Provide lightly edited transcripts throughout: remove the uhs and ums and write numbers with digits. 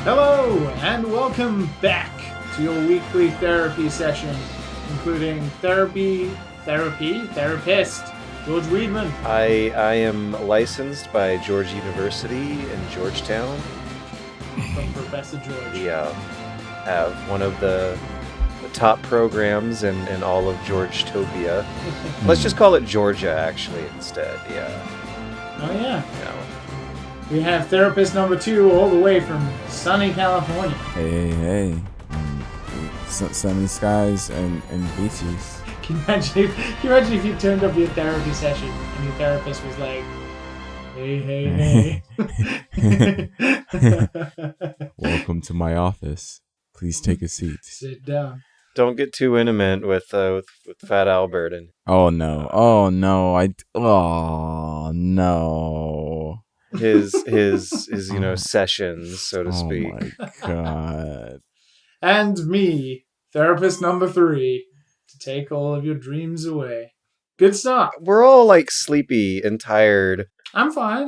Hello, and welcome back to your weekly therapy session, including therapist, George Weidman. I am licensed by George University in Georgetown. From Professor George. We have one of the top programs in all of Georgetopia. Let's just call it Georgia, actually, instead. Yeah. Oh, yeah. You know. We have therapist number 2 all the way from sunny California. Hey. Sunny skies and beaches. Can you imagine if you turned up your therapy session and your therapist was like, hey. Welcome to my office. Please take a seat. Sit down. Don't get too intimate with Fat Albert. And Oh no. his sessions, so to speak. Oh my god. And me, therapist number 3, to take all of your dreams away. Good start. We're all like sleepy and tired. I'm fine.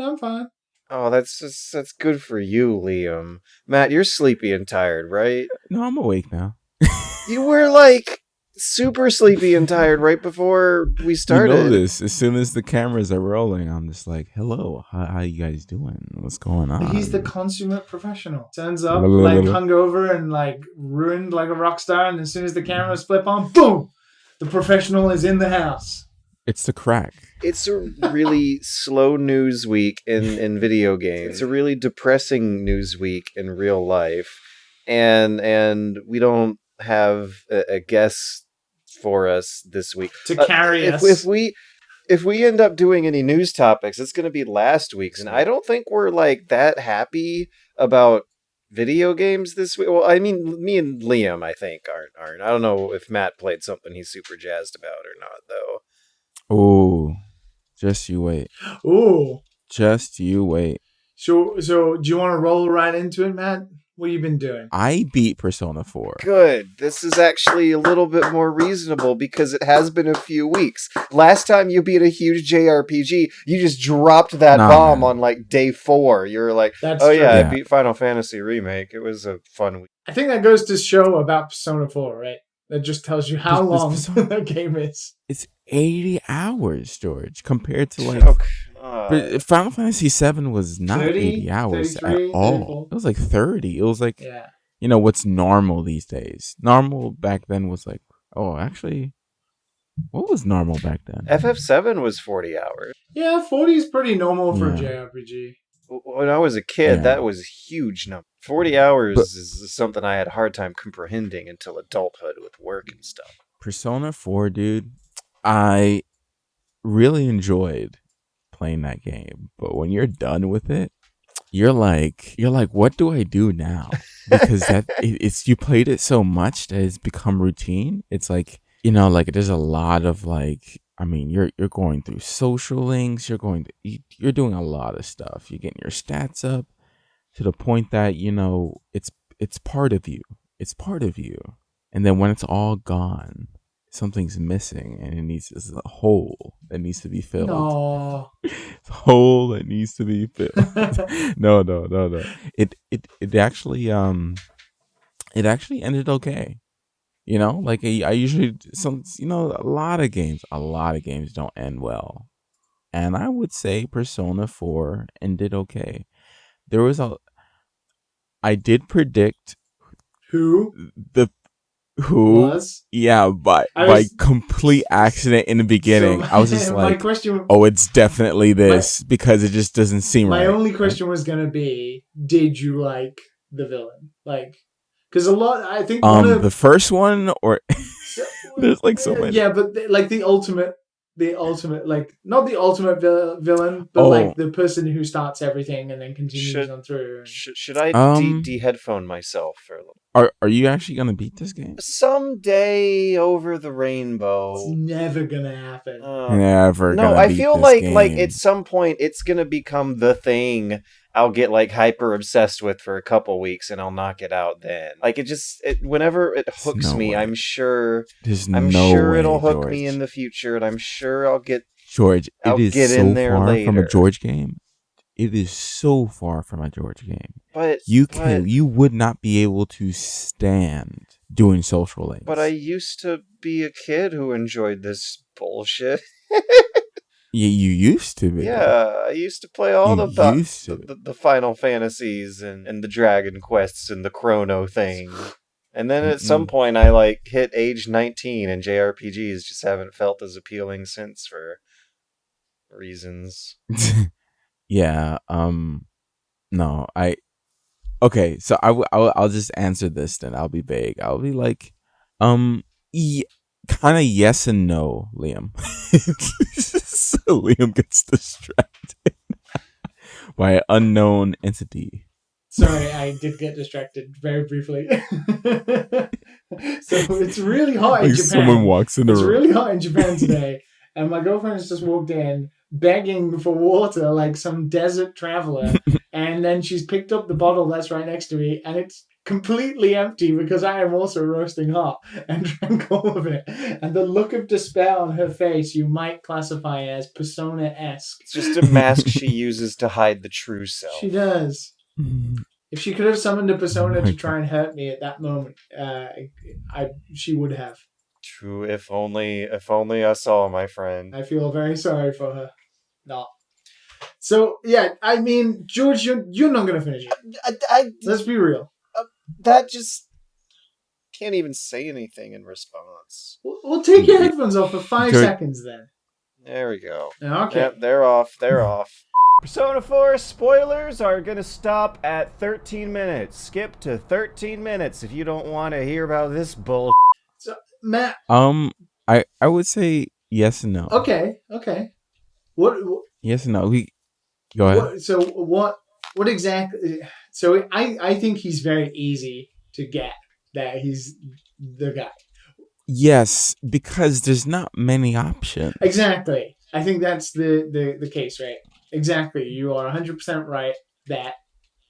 Oh, that's good for you, Liam. Matt, you're sleepy and tired, right? No, I'm awake now. You were like super sleepy and tired right before we started. You know this. As soon as the cameras are rolling, I'm just like, hello, how you guys doing? What's going on? He's the consummate professional. Turns up like hungover and like ruined like a rock star, and as soon as the cameras flip on, boom! The professional is in the house. It's the crack. It's a really slow news week in video games. It's a really depressing news week in real life. And we don't have a guest for us this week. To carry us. If we end up doing any news topics, it's going to be last week's. And I don't think we're like that happy about video games this week. Well, I mean, me and Liam, I think, aren't. I don't know if Matt played something he's super jazzed about or not, though. Oh, just you wait. Ooh. Just you wait. So do you want to roll right into it, Matt? What have you been doing? I beat Persona 4. Good. This is actually a little bit more reasonable because it has been a few weeks. Last time you beat a huge JRPG, you just dropped that bomb on like day 4. You were like, That's oh true. yeah, I beat Final Fantasy Remake. It was a fun week. I think that goes to show about Persona 4, right? That just tells you how long that game is. It's 80 hours, George, compared to like... But Final Fantasy VII was not 80 hours at all. 34. It was like 30. It was like, what's normal these days? Normal back then was like, actually, what was normal back then? FF7 was 40 hours. Yeah, 40 is pretty normal for a JRPG. When I was a kid, that was a huge number. 40 hours is something I had a hard time comprehending until adulthood with work and stuff. Persona 4, dude, I really enjoyed playing that game, but when you're done with it, you're like, what do I do now? Because it's you played it so much that it's become routine. It's like, there's a lot of like, I mean, you're going through social links, you're doing a lot of stuff. You're getting your stats up to the point that it's part of you. It's part of you, and then when it's all gone, something's missing, and it's a hole that needs to be filled. No. It's a hole that needs to be filled. No. It actually ended okay. Like I usually a lot of games don't end well, and I would say Persona 4 ended okay. I did predict who was? Yeah, by complete accident in the beginning. So I was just like, it's definitely this, because it just doesn't seem right. My only question was going to be, did you like the villain? Like, because a lot, I think the first one, or there's like so many. Yeah, but like the ultimate, like, not the ultimate villain, but like the person who starts everything and then continues on through. Should I de-headphone myself for a little? Are you actually gonna beat this game? Someday over the rainbow. It's never gonna happen. Never. No, I feel like at some point it's gonna become the thing I'll get like hyper obsessed with for a couple weeks, and I'll knock it out then. Like whenever it hooks me, I'm sure it'll hook me in the future, and I'm sure I'll get George. It is so far from a George game. it is so far from a George game. But you would not be able to stand doing social links. But I used to be a kid who enjoyed this bullshit. Yeah, you used to be. Yeah, I used to play all the Final Fantasies and the Dragon Quests and the Chrono thing. And then at some point I like hit age 19 and JRPGs just haven't felt as appealing since for reasons. Yeah, no, okay, so I'll just answer this then. I'll be vague. I'll be like, kind of yes and no, Liam. So Liam gets distracted by an unknown entity. Sorry, I did get distracted very briefly. So it's really hot in Japan. Someone walks in the room. It's really hot in Japan today, and my girlfriend has just walked in begging for water like some desert traveler, and then she's picked up the bottle that's right next to me, and it's completely empty because I am also roasting hot and drank all of it. And the look of despair on her face you might classify as Persona-esque. It's just a mask she uses to hide the true self. She does. If she could have summoned a Persona to try and hurt me at that moment, she would have. True, if only I saw, my friend. I feel very sorry for her. No. So, yeah, I mean, George, you're not going to finish it. Let's be real. That just can't even say anything in response. We'll take your headphones off for 5 seconds then. There we go. Okay. Yep, they're off. Persona 4 spoilers are going to stop at 13 minutes. Skip to 13 minutes if you don't want to hear about this bull. So, Matt. I would say yes and no. Okay. What yes and no. Go ahead. What exactly? So I think he's very easy to get that he's the guy. Yes, because there's not many options. Exactly. I think that's the case, right? Exactly. You are 100% right that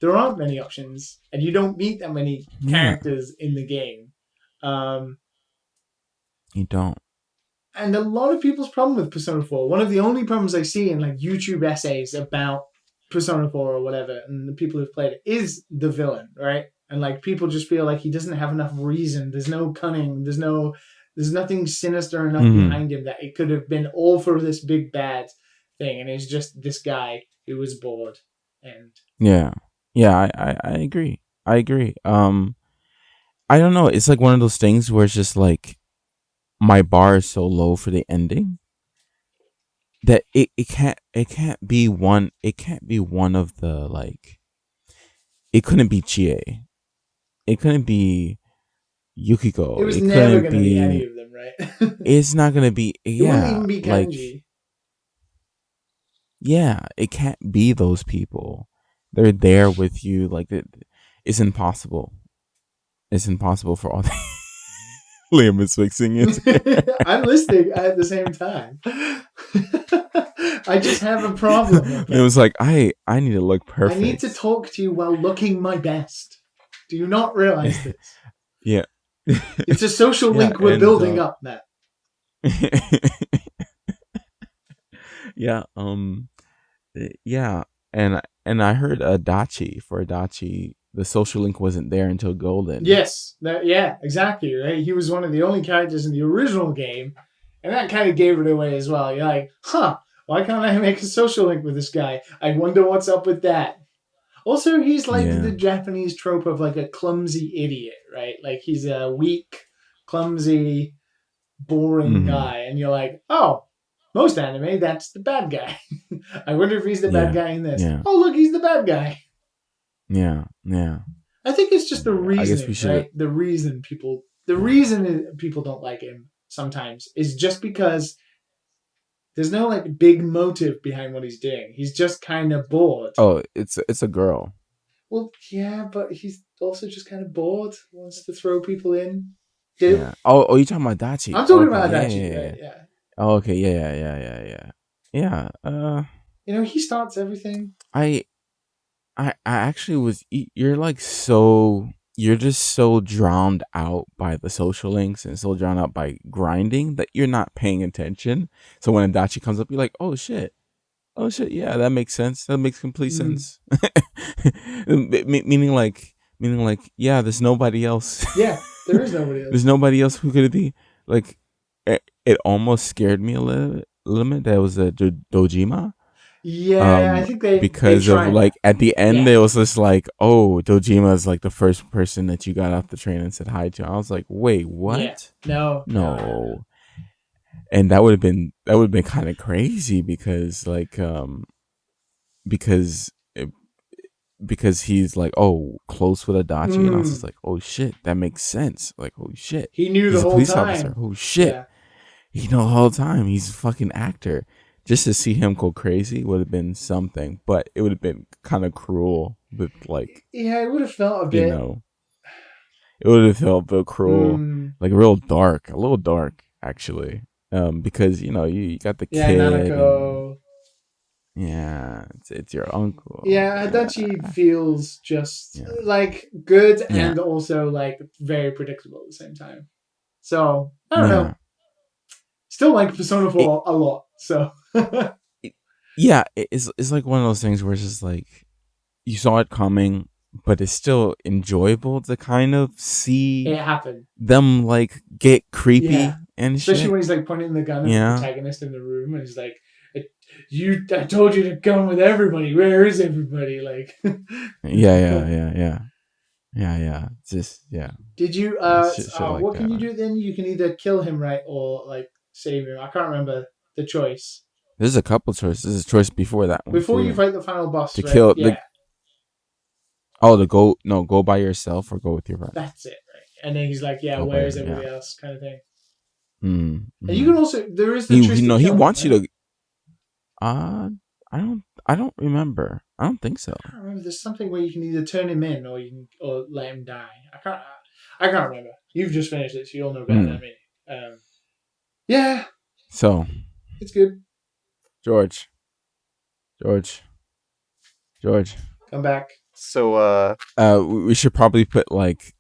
there aren't many options, and you don't meet that many characters in the game. You don't. And a lot of people's problem with Persona 4, one of the only problems I see in like YouTube essays about Persona 4 or whatever, and the people who've played it, is the villain, right? And like people just feel like he doesn't have enough reason. There's no cunning. There's nothing sinister enough behind him that it could have been all for this big bad thing. And it's just this guy who was bored. And I agree. I don't know. It's like one of those things where it's just like my bar is so low for the ending that it can't be one of the like. It couldn't be Chie. It couldn't be Yukiko. It was never going to be any of them, right? It's not going to be. It wouldn't even be Kanji. It can't be those people. They're there with you. Like it's impossible. It's impossible for all. Liam is fixing it. I'm listening at the same time. I just have a problem. It was like I need to look perfect. I need to talk to you while looking my best. Do you not realize this? Yeah. It's a social link we're building up, Matt. Yeah. Yeah. And I heard Adachi, the social link wasn't there until Golden. Yes. Yeah, exactly. Right. He was one of the only characters in the original game, and that kind of gave it away as well. You're like, why can't I make a social link with this guy? I wonder what's up with that. Also, he's like the Japanese trope of like a clumsy idiot, right? Like he's a weak, clumsy, boring guy, and you're like, oh, most anime, that's the bad guy. I wonder if he's the bad guy in this. Yeah. Oh, look, he's the bad guy. Yeah. I think it's just the reason, right? The reason people don't like him sometimes is just because there's no like big motive behind what he's doing. He's just kind of bored. Oh, it's a girl. Well, yeah, but he's also just kind of bored. Wants to throw people in. Yeah. Oh, you're talking about Dachi. I'm talking about Dachi. Yeah. Right, yeah. Oh, okay. Yeah. Yeah. He starts everything. I actually was. You're just so drowned out by the social links and so drowned out by grinding that you're not paying attention. So when Adachi comes up, you're like, oh shit. oh shit, yeah, that makes sense. That makes complete Mm. sense. Meaning like, yeah, there's nobody else. Yeah, there is nobody There's else. nobody else who could be like. It almost scared me a little bit. That was a Dojima. Yeah, I think they Because of tried that. like at the end, Yeah, it was just like, oh, Dojima is like the first person that you got off the train and said hi to. I was like, wait, yeah. what? No. No. And that would have been kind of crazy because because he's like, oh, close with Adachi, and I was just Mm. like, oh shit, that makes sense. Like, holy shit, He knew the he's a whole police officer. time. Oh shit, Yeah. he know the whole time. He's a fucking actor. Just to see him go crazy would have been something, but it would have been kind of cruel. With like, Yeah, it would have felt a you bit. know, it would have felt a bit cruel, Mm, like real dark, a little dark actually. Because you got the yeah, kid and Nanako. yeah, it's your uncle. Yeah, Adachi feels just Yeah, like good yeah, and also like very predictable at the same time. So I don't yeah. know. Still like Persona It, 4 a lot. So it yeah, it's like one of those things where it's just like you saw it coming, but it's still enjoyable to kind of see happened. them like get creepy Yeah. and Especially shit. when he's like pointing the gun at the Yeah, protagonist in the room and he's like, I told you to go with everybody. Where is everybody? Like, yeah. Just yeah, did you, shit like what can that. you do then? You can either kill him, right? Or like save him. I can't remember the choice. There's a couple choices. There's a choice before that one Before you too. fight the final boss, To right? kill Yeah, go by yourself or go with your friend. that's it, right? And then he's like, yeah, Go by where is your, yeah. everybody else? Kind of thing. Mm-hmm. And you can also, there is the He choice to he kill him, wants right? you to. I don't remember. I don't think so. I can't remember. There's something where you can either turn him in or or let him die. I can't remember. You've just finished it, so you'll know better than me. Yeah, So it's good. George, Come back. So, we should probably put like,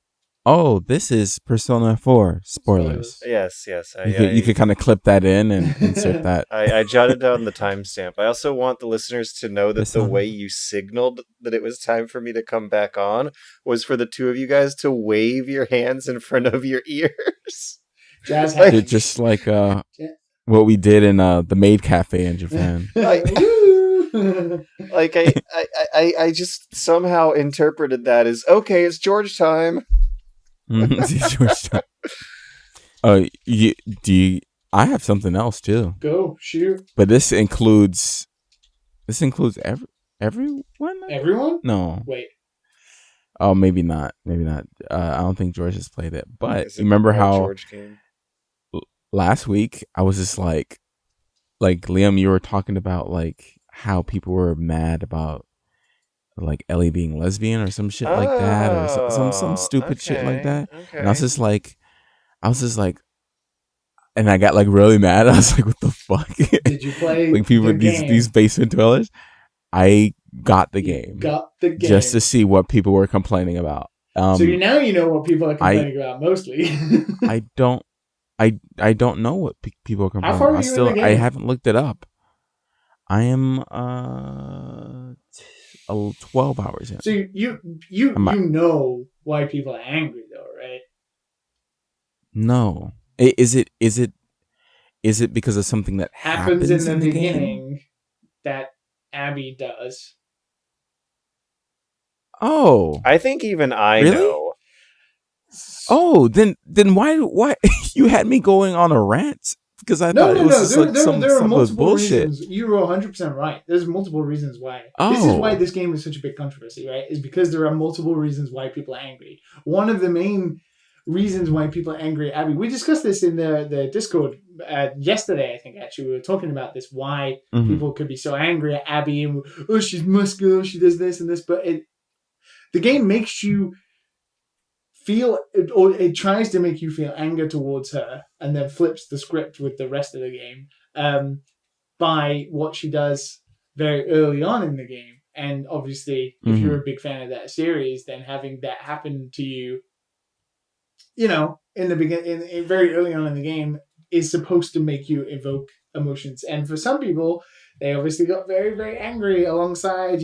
oh, this is Persona 4 spoilers. yes. You could kind of clip that in and insert that. I jotted down the timestamp. I also want the listeners to know that the Persona. way you signaled that it was time for me to come back on was for the two of you guys to wave your hands in front of your ears. Jazz Like- hands. Just like what we did in the Maid Cafe in Japan. Woo! Like I just somehow interpreted that as okay, it's George time. George. I have something else too, Go shoot but this includes everyone. everyone. No. Wait. Oh, maybe not. I don't think George has played it. But Is it you remember the how George game? last week I was just like Liam, you were talking about like how people were mad about like Ellie being lesbian or some shit like that, or some stupid shit like that. Okay. And I was just like, and I got like really mad. I was like, what the fuck? Did you play like people the these game? basement dwellers? I got the You game got the game just to see what people were complaining about. So you know what people are complaining about mostly. I don't know what people are complaining far about. are you in the game? I haven't looked it up. I am 12 hours in. So you know why people are angry though, right? No. Is it because of something that happens in the game? beginning that Abby does. Oh. I think even I Really? know. Oh, then why you had me going on a rant because I thought it was just like there are multiple bullshit. reasons. You were 100% right. There's multiple reasons why. Oh. This is why this game is such a big controversy, right? Is because there are multiple reasons why people are angry. One of the main reasons why people are angry at Abby. We discussed this in the Discord yesterday, I think, actually. We were talking about this, why people could be so angry at Abby and, oh, she's muscular, she does this and this. But the game makes you feel, or it tries to make you feel anger towards her and then flips the script with the rest of the game by what she does very early on in the game. And obviously, if you're a big fan of that series, then having that happen to you, in the beginning, very early on in the game, is supposed to make you evoke emotions. And for some people, they obviously got very, very angry alongside,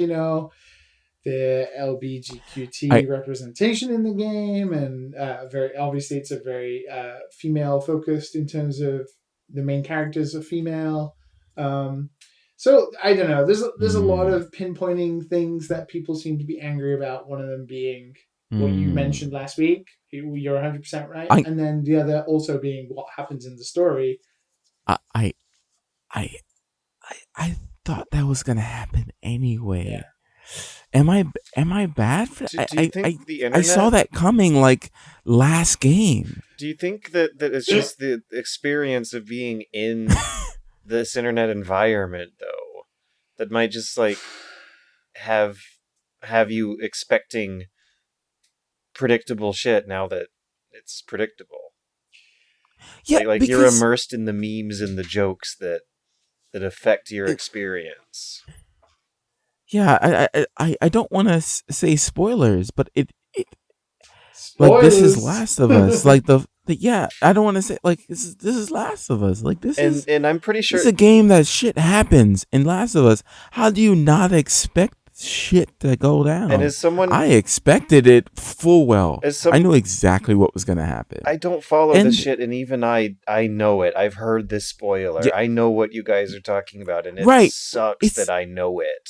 the I LBGQT representation in the game, and very obviously it's a very female focused in terms of the main characters are female. Um, so I don't know. There's a lot mm, of pinpointing things that people seem to be angry about. One of them being what you mentioned mm, last week. You're 100% right, I and then the other also being what happens in the story. I I I I thought that was gonna happen Yeah. anyway. Am I bad for Do you think the I saw internet? that coming like last game. Do you think that it's just the experience of being in this internet environment, though, that might just like have have you expecting predictable shit now that it's predictable? Yeah, Like you're because immersed in the memes and the jokes that affect your it, experience. yeah, I don't want to say spoilers, but it like this is Spoilers. Last of Us. Like the yeah, I don't want to say like this is Last of Us. Like And I'm pretty this sure is a game that shit happens in Last of Us. How do you not expect shit to go and down? as someone I expected it full well. as I some knew exactly what was gonna happen. I don't follow this And shit, and even I know it. I've heard this spoiler. yeah, I know what you guys are talking about, and it right. sucks that It's I know it.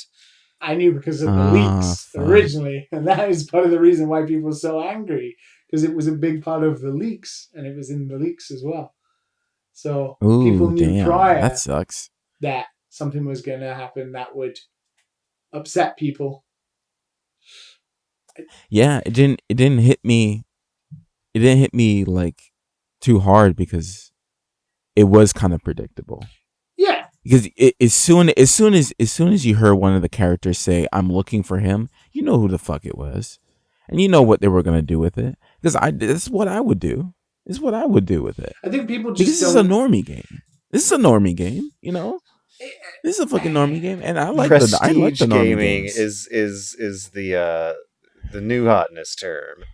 I knew because of the ah leaks fuck. originally, and that is part of the reason why people are so angry because it was a big part of the leaks, and it was in the leaks as well. So people Ooh, knew damn. That prior sucks. that something was going to happen that would upset people. Yeah, it didn't hit me. It didn't hit me like too hard because it was kind of predictable. Yeah, Because as soon as you heard one of the characters say, "I'm looking for him," you know who the fuck it was, and you know what they were gonna do with it. Because this is what I would do. This is what I would do with it. I think people Because just this is a don't. normie game. This is a normie game. You know, this is a fucking normie game, and I like the Prestige normie gaming games. is the new hotness term.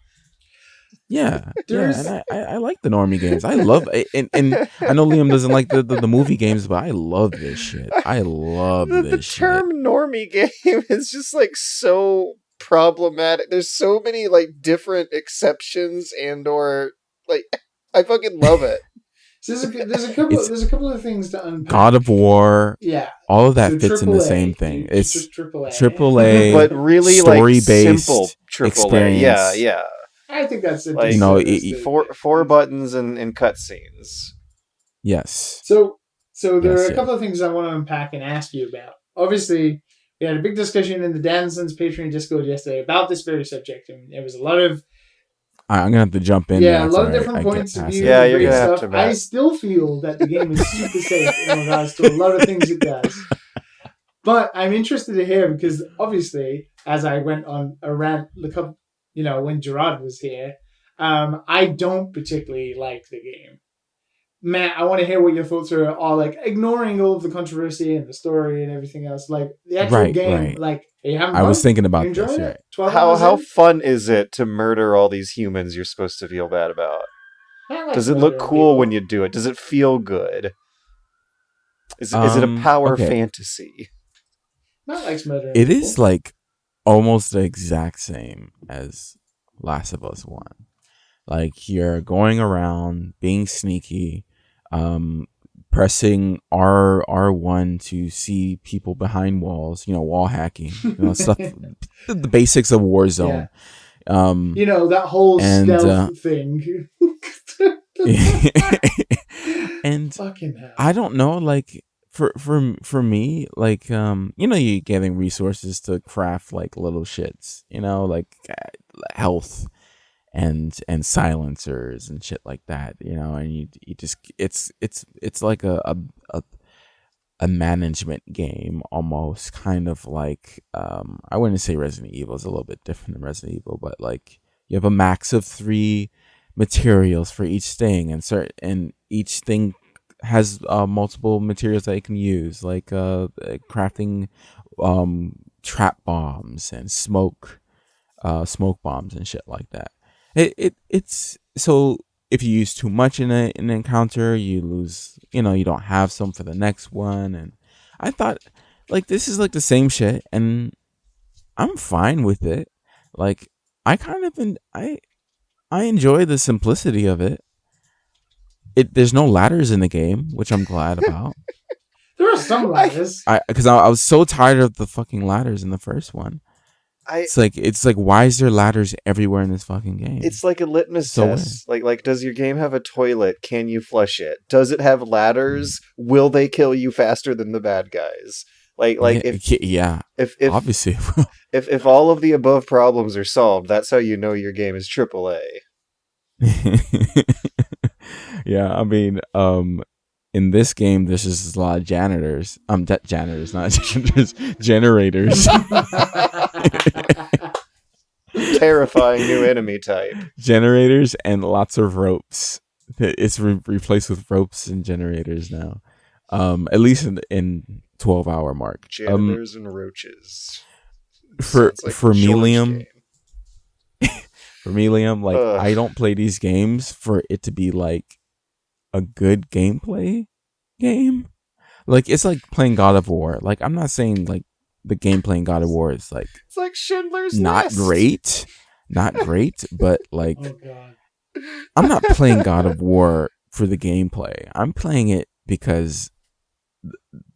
Yeah, yeah, and There's I like the normie games. I love and I know Liam doesn't like the movie games, but I love this shit. I love The this shit. term normie game is just like so problematic. There's so many like different exceptions and or like I fucking love it. so It's there's a couple of things to God unpack. of War. Yeah, All of so that fits in the triple same A, thing. it's It's just triple triple A. A But really like story simple based AAA. Yeah, experience. yeah. I think that's a You Like know, disservice. four buttons and cutscenes. yes, So there are yes, a yes. couple of things I want to unpack and ask you about. Obviously, we had a big discussion in the Danson's Patreon Discord yesterday about this very subject, and there was a lot of I'm gonna have to jump in yeah, a there lot after of different I get points of past view Yeah, and that. you're great gonna have stuff. to, I Matt. still feel that the game is super safe in regards to a lot of things it does. But I'm interested to hear because obviously, as I went on a rant, when Gerard was here, I don't particularly like the game. Matt, I want to hear what your thoughts are like ignoring all of the controversy and the story and everything else. Like the actual Right, game, right. like are you having I was fun? thinking You about this. enjoying You're it? right. 12 How hours how in? fun is it to murder all these humans you're supposed to feel bad about? Matt likes Does it look murdering cool when people. you do it? Does it feel good? Is it a power Okay. fantasy? Matt likes murdering It people. is like almost the exact same as Last of Us 1. Like you're going around being sneaky, pressing R1 to see people behind walls, wall hacking, stuff, the basics of Warzone. That whole And stealth thing. and Fucking hell. I don't know, like for me, like you're getting resources to craft like little shits, like health and silencers and shit like that, and you just it's like a management game almost, kind of like I wouldn't say Resident Evil is a little bit different than Resident Evil, but like you have a max of 3 materials for each thing, and each thing has multiple materials that you can use, like crafting trap bombs and smoke bombs and shit like that. It's so if you use too much in an encounter, you lose. You don't have some for the next one. And I thought like this is like the same shit, and I'm fine with it. Like I kind of I enjoy the simplicity of it. There's no ladders in the game, which I'm glad about. There are some ladders. Because I was so tired of the fucking ladders in the first one. I It's like why is there ladders everywhere in this fucking game? It's like a litmus So test. Like, does your game have a toilet? Can you flush it? Does it have ladders? Will they kill you faster than the bad guys? If obviously. if all of the above problems are solved, that's how you know your game is AAA. Yeah, I mean, in this game, there's just a lot of janitors. Janitors, not janitors, generators. Terrifying new enemy type. Generators and lots of ropes. It's replaced with ropes and generators now. At least in 12-hour mark. Janitors and roaches. For me, George Liam. game. For me, Liam, like Ugh. I don't play these games for it to be like a good gameplay game. Like it's like playing God of War. Like I'm not saying like the gameplay in God of War is like It's like Schindler's not List. not great, but like Oh god. I'm not playing God of War for the gameplay. I'm playing it because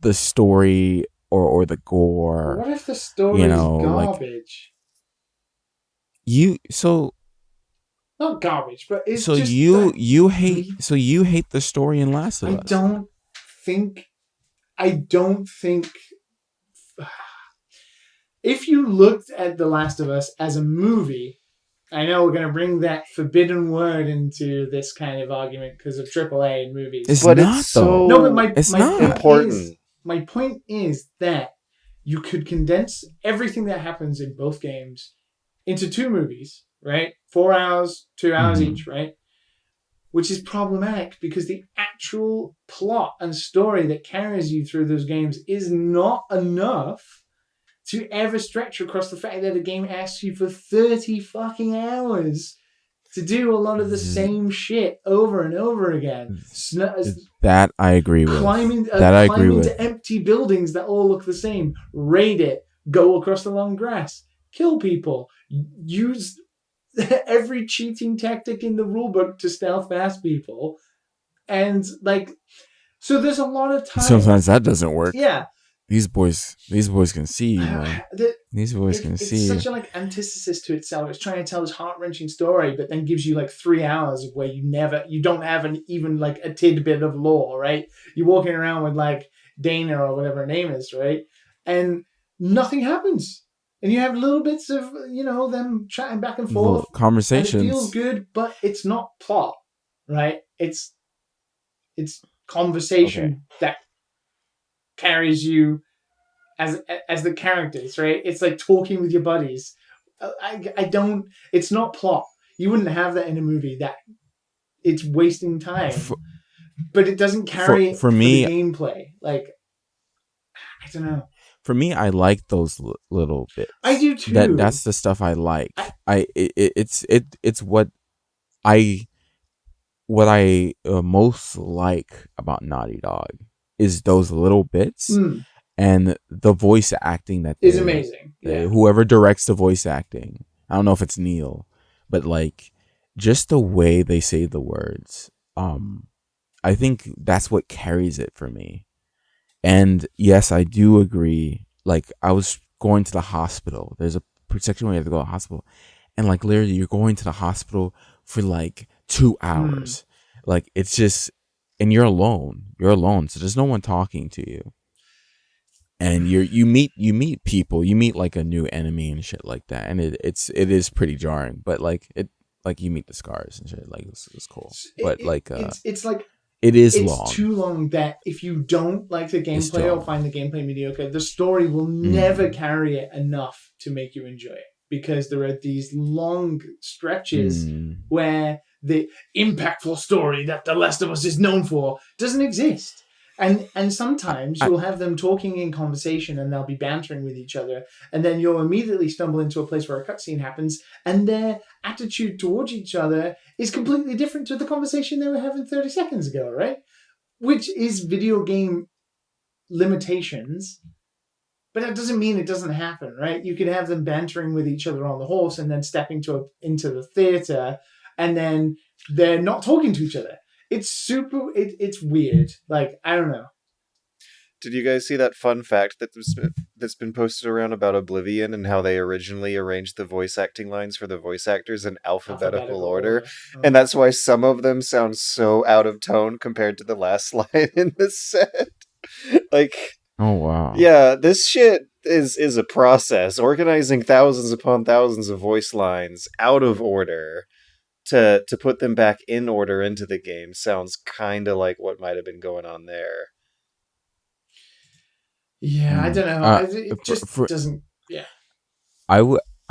the story or the gore. What if the story is garbage? Not garbage, but it's just you hate the story in Last of Us. I don't think if you looked at The Last of Us as a movie, I know we're going to bring that forbidden word into this kind of argument because of AAA and movies. It's But not it's though. so No, but It's my not point important. My point is that you could condense everything that happens in both games into 2 movies, right? 4 hours, 2 hours Mhm. each, right? Which is problematic because the actual plot and story that carries you through those games is not enough to ever stretch across the fact that the game asks you for 30 fucking hours to do a lot of the same shit over and over again. That I agree with. Climb into empty buildings that all look the same. Raid it. Go across the long grass. Kill people. Use every cheating tactic in the rulebook to stealth past people. And so there's a lot of time. Sometimes that doesn't work. Yeah. These boys can see you, man. These boys can see you. It's such an antithesis to itself. It's trying to tell this heart-wrenching story, but then gives you 3 hours of where you don't have even a tidbit of lore, right? You're walking around with Dana or whatever her name is, right? And nothing happens. And you have little bits of, them chatting back and forth. Little conversations. And it feels good, but it's not plot, right? It's conversation that carries you as the characters, right? It's like talking with your buddies. It's not plot. You wouldn't have that in a movie. That it's wasting time. But it doesn't carry it for me, the gameplay. I don't know. For me, I like those little bits. I do too. That's the stuff I like. It's what I most like about Naughty Dog is those little bits and the voice acting that is amazing. Whoever directs the voice acting, I don't know if it's Neil, but just the way they say the words, I think that's what carries it for me. And yes, I do agree. I was going to the hospital. There's a section where you have to go to the hospital, and literally you're going to the hospital for 2 hours. It's just, and you're alone. So there's no one talking to you. And you meet people. You meet a new enemy and shit like that. And it is pretty jarring. But you meet the scars and shit. It's cool. But it is long. It's too long that if you don't like the gameplay or find the gameplay mediocre, the story will never carry it enough to make you enjoy it. Because there are these long stretches where the impactful story that The Last of Us is known for doesn't exist. And sometimes you'll have them talking in conversation and they'll be bantering with each other. And then you'll immediately stumble into a place where a cutscene happens and their attitude towards each other is completely different to the conversation they were having 30 seconds ago, right? Which is video game limitations But that doesn't mean it doesn't happen, right? You can have them bantering with each other on the horse and then stepping into the theater, and then they're not talking to each other. It's it's weird. Like, I don't know. Did you guys see that fun fact that's been posted around about Oblivion and how they originally arranged the voice acting lines for the voice actors in alphabetical order? Oh. And that's why some of them sound so out of tone compared to the last line in the set. Like, Oh wow. yeah, this shit is a process. Organizing thousands upon thousands of voice lines out of order to put them back in order into the game sounds kind of like what might have been going on there. Yeah, I don't know. It just doesn't. Yeah. I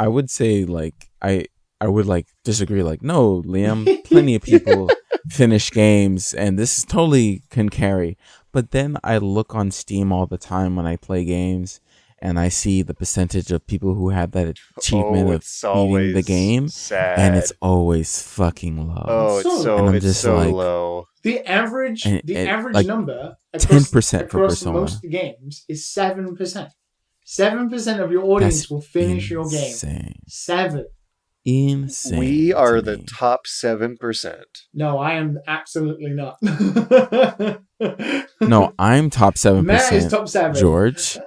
would say like I would like disagree. Like, no, Liam, plenty of people finish games, and this totally can carry. But then I look on Steam all the time when I play games, and I see the percentage of people who have that achievement of beating the game, sad. And it's always fucking low. Oh, and I'm it's just so like, low. The average like number 10% for across Persona. most games is 7%. 7% of your audience will finish your game. 7. Insane. We are the top 7%. No, I am absolutely not. No, I'm top 7%. Matt is top 7. George.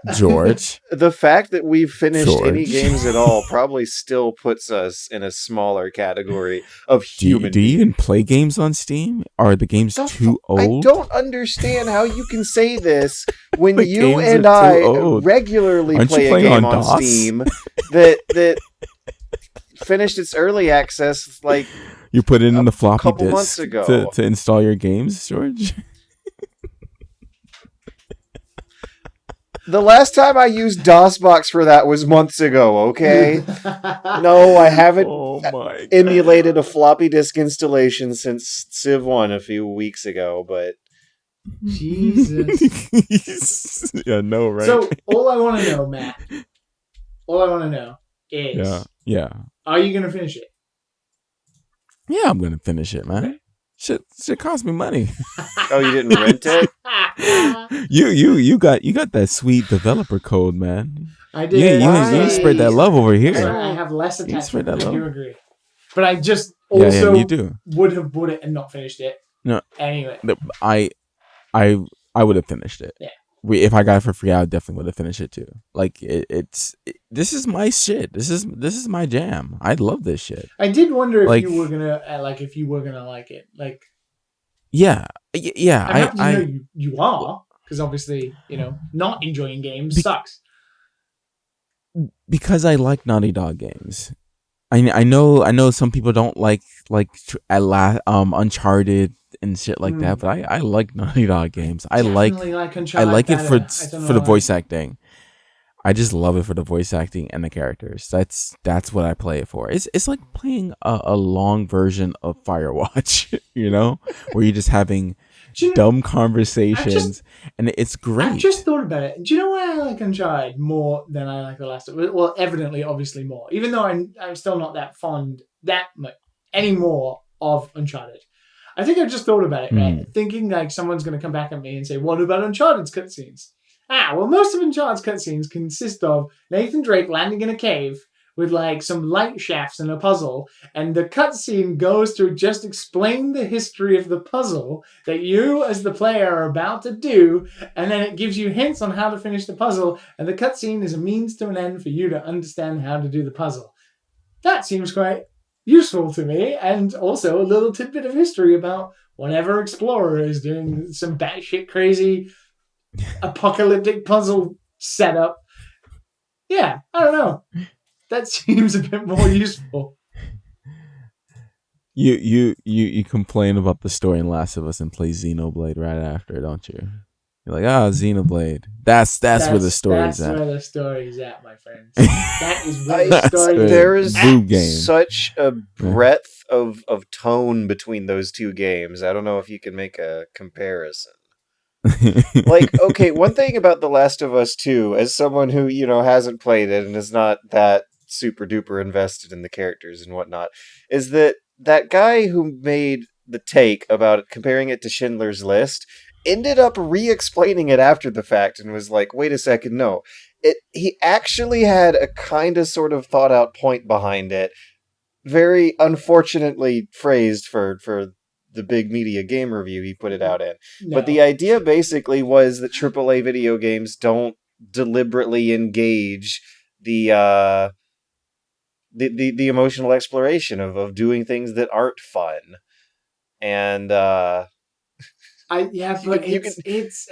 The fact that we've finished any George. games at all probably still puts us in a smaller category of human. Do you even play games on Steam? Are the games too old? I don't understand how you can say this when The you games and are I too old. regularly Aren't you play a playing game on on DOS? Steam that finished its early access like You put it in the floppy couple disk months ago. to install your games, George? The last time I used DOSBox for that was months ago, okay? No, I haven't Oh my emulated a floppy disk installation since Civ 1 a few weeks ago, but Jesus. Yeah, no, right? So, all I want to know, Matt, is, yeah. are you going to finish it? Yeah, I'm gonna finish it, man. Shit cost me money. oh, you didn't rent it? You got that sweet developer code, man. I did. You spread that love over here. I have less attachment. I do agree. But I just Yeah, you do. would have bought it and not finished it. No. Anyway. I would have finished it. Yeah. If I got it for free, I definitely would have finished it too. Like this is my shit. This is my jam. I love this shit. I did wonder if Like, you were gonna like it. Like, yeah. I'm happy to know you are, because obviously, not enjoying games sucks. Because I like Naughty Dog games. I know some people don't like Uncharted and shit like that, but I like Naughty Dog games. I like Uncharted. I like it for the why. voice acting. I just love it for the voice acting and the characters. That's what I play it for. It's like playing a long version of Firewatch, where you're just having dumb conversations, and it's great. I just thought about it. Do you know why I like Uncharted more than I like The Last of Us? Well, evidently, obviously more. Even though I'm still not that fond that much anymore of Uncharted. I think I just thought about it, right? Thinking like someone's going to come back at me and say, what about Uncharted's cutscenes? Well, most of Uncharted's cutscenes consist of Nathan Drake landing in a cave with like some light shafts and a puzzle, and the cutscene goes to just explain the history of the puzzle that you as the player are about to do, and then it gives you hints on how to finish the puzzle, and the cutscene is a means to an end for you to understand how to do the puzzle. That seems quite useful to me, and also a little tidbit of history about whatever explorer is doing some batshit crazy apocalyptic puzzle setup. Yeah, I don't know. That seems a bit more useful. You complain about the story in Last of Us and play Xenoblade right after, don't you? You're like, Xenoblade. That's where the story's at. That's where the story's at, my friends. That is where the story is. There is game. such a breadth of tone between those two games. I don't know if you can make a comparison. Like, okay, one thing about The Last of Us 2, as someone who, hasn't played it and is not that super duper invested in the characters and whatnot, is that guy who made the take about comparing it to Schindler's List ended up re-explaining it after the fact and was like, wait a second, no. He actually had a kind of sort of thought out point behind it. Very unfortunately phrased for the big media game review he put it out in. No. But the idea basically was that AAA video games don't deliberately engage the emotional exploration of doing things that aren't fun. And but you can, it's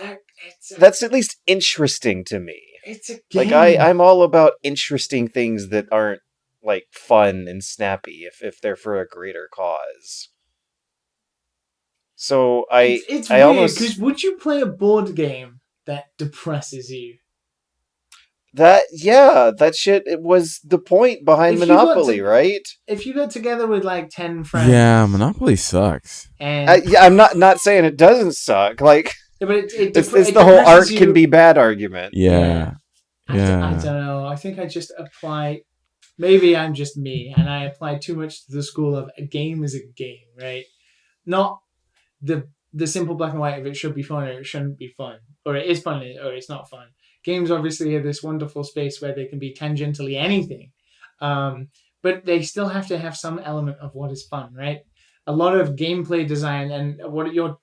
that's at least interesting to me. It's a Like game. I'm all about interesting things that aren't like fun and snappy if they're for a greater cause. So it's I weird almost because would you play a board game that depresses you? that shit, it was the point behind Monopoly, right? If you got together with like 10 friends, Yeah, Monopoly sucks. and Yeah, I'm not saying it doesn't suck. Like, but it's the whole art can be bad argument. Yeah. I don't know. I think I just apply. Maybe I'm just me, and I apply too much to the school of a game is a game, right? Not the simple black and white of it should be fun or it shouldn't be fun, or it is fun or it's not fun. Games obviously are this wonderful space where they can be tangentially anything, but they still have to have some element of what is fun, right? A lot of gameplay design and what you're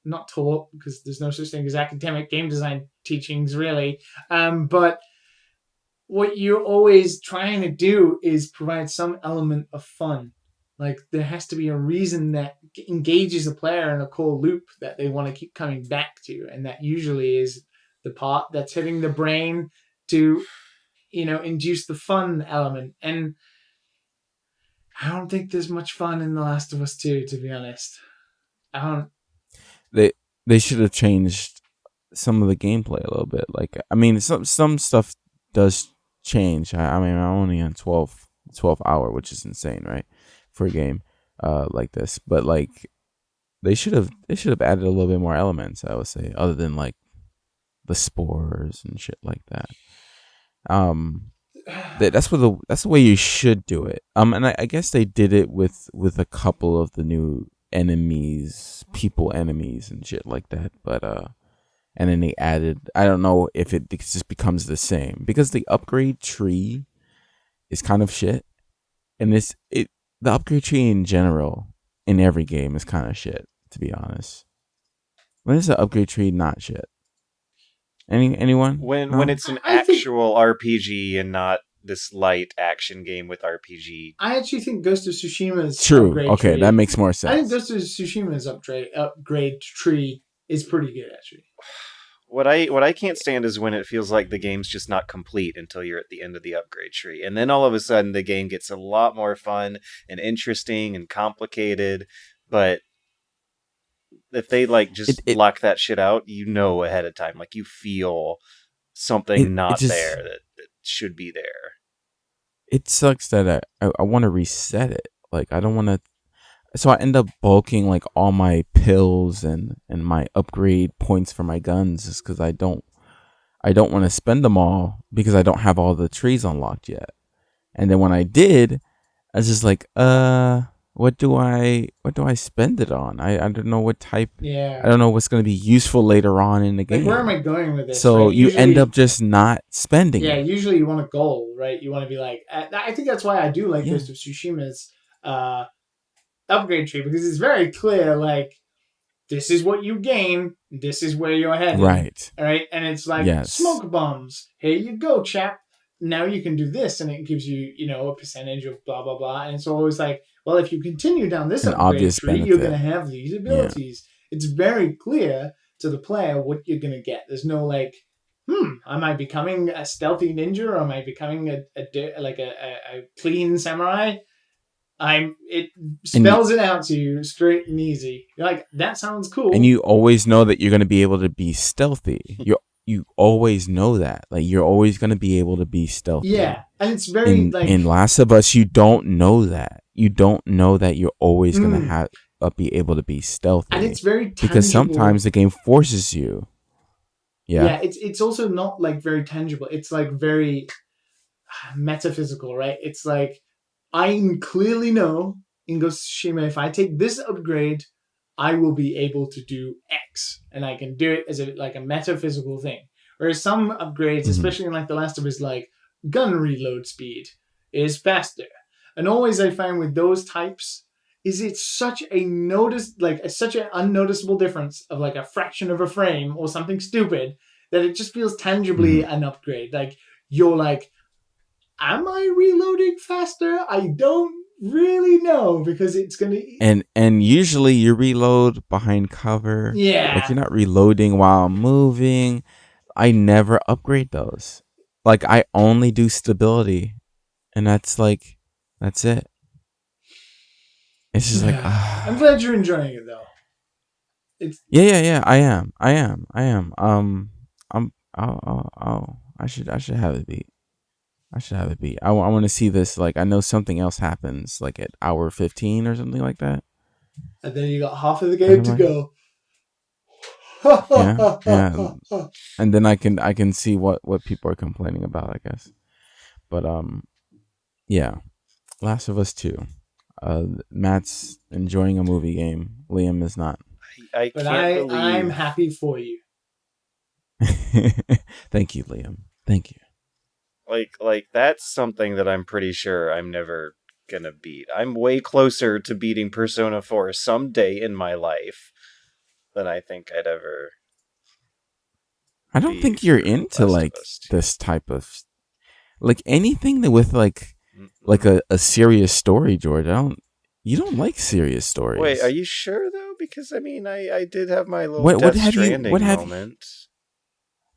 not taught, because there's no such thing as academic game design teachings really, but what you're always trying to do is provide some element of fun. Like there has to be a reason that engages a player in a core loop that they want to keep coming back to, and that usually is the part that's hitting the brain to, induce the fun element. And I don't think there's much fun in The Last of Us 2, to be honest. I don't. They should have changed some of the gameplay a little bit. Like, I mean, some stuff does change. I mean, I'm only on 12 hour, which is insane, right, for a game like this. But like, they should have added a little bit more elements, I would say, other than like the spores and shit like that. That's the way you should do it. And I guess they did it with a couple of the new enemies and shit like that. But and then they added, I don't know if it just becomes the same, because the upgrade tree is kind of shit, and the upgrade tree in general in every game is kind of shit, to be honest. When is the upgrade tree not shit? Anyone? When it's an actual RPG and not this light action game with RPG. I actually think Ghost of Tsushima's true. upgrade Okay, tree, that makes more sense. I think Ghost of Tsushima's upgrade tree is pretty good, actually. What I can't stand is when it feels like the game's just not complete until you're at the end of the upgrade tree. And then all of a sudden the game gets a lot more fun and interesting and complicated. But if they like just block that shit out, ahead of time. Like you feel something there that should be there. It sucks that I want to reset it. Like I don't want to. So I end up bulking like all my pills and my upgrade points for my guns, just because I don't want to spend them all, because I don't have all the trees unlocked yet. And then when I did, I was just like, what do I spend it on? I don't know what type. Yeah. I don't know what's going to be useful later on in the game. Like, where am I going with this? So right? you end up just not spending. Yeah. it. Usually you want a goal, right? You want to be like. I think that's why I do like Ghost of Tsushima's upgrade tree, because it's very clear. Like, this is what you gain. This is where you're headed. Right. All right. And it's like smoke bombs. Here you go, chap. Now you can do this, and it gives you, a percentage of blah blah blah. And it's always like, well, if you continue down this upgrade tree, you're going to have these abilities. Yeah. It's very clear to the player what you're going to get. There's no like, am I becoming a stealthy ninja, or am I becoming a clean samurai? It spells it out to you straight and easy. You're like, that sounds cool. And you always know that you're going to be able to be stealthy. You always know that. Like, you're always going to be able to be stealthy. Yeah. And it's very in Last of Us, you don't know that. You don't know that you're always going to be able to be stealthy. And it's very tangible. Because sometimes the game forces you. Yeah. Yeah, it's also not like very tangible. It's like very metaphysical, right? It's like, I clearly know in Ghost of Tsushima, if I take this upgrade, I will be able to do X, and I can do it as a metaphysical thing. Whereas some upgrades, especially in like The Last of Us, like gun reload speed is faster. And always I find with those types is it's such such an unnoticeable difference of like a fraction of a frame or something stupid that it just feels tangibly an upgrade. Like you're like, am I reloading faster? I don't really know because it's gonna and usually you reload behind cover. Yeah. Like you're not reloading while moving. I never upgrade those. Like I only do stability, and that's it. It's just like I'm glad you're enjoying it though. It's yeah. I am. I should have it beat. I want to see this. Like I know something else happens like at hour 15 or something like that. And then you got half of the game to go. Yeah. And then I can see what people are complaining about, I guess. But yeah. Last of Us 2. Matt's enjoying a movie game. Liam is not. I'm happy for you. Thank you, Liam. Thank you. Like that's something that I'm pretty sure I'm never gonna beat. I'm way closer to beating Persona 4 someday in my life than I think I'd ever. I don't think you're into like this type of like anything that with like a serious story, George. You don't like serious stories. Wait, are you sure though? Because I mean, I did have my little Death Stranding moment.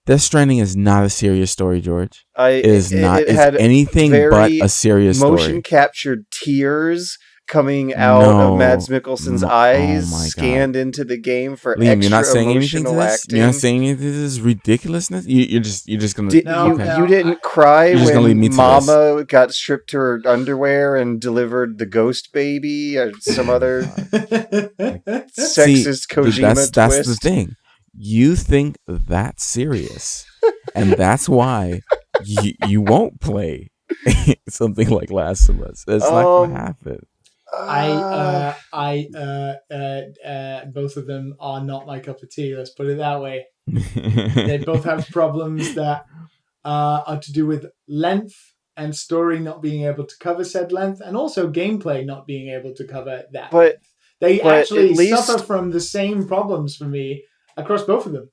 Death Stranding is not a serious story, George. It is anything but a serious story. Motion captured tears coming out of Mads Mikkelsen's eyes, scanned into the game for Liam, extra you're not saying anything to this? acting. You're not saying anything to this ridiculousness? You're just gonna. You didn't cry when Mama got stripped to her underwear and delivered the ghost baby or some other sexist Kojima twist? That's the thing. You think that's serious, and that's why you won't play something like Last of Us. It's not gonna happen. Both of them are not my cup of tea. Let's put it that way. They both have problems that are to do with length and story not being able to cover said length, and also gameplay not being able to cover that. But they actually suffer from the same problems for me across both of them.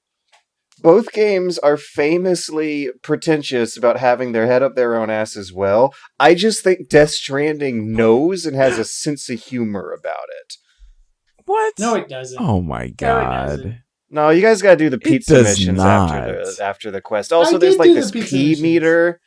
Both games are famously pretentious about having their head up their own ass as well. I just think Death Stranding knows and has a sense of humor about it. What? No, it doesn't. Oh my god. No, you guys gotta do the pizza missions after the quest. Also, there's like this pee meter.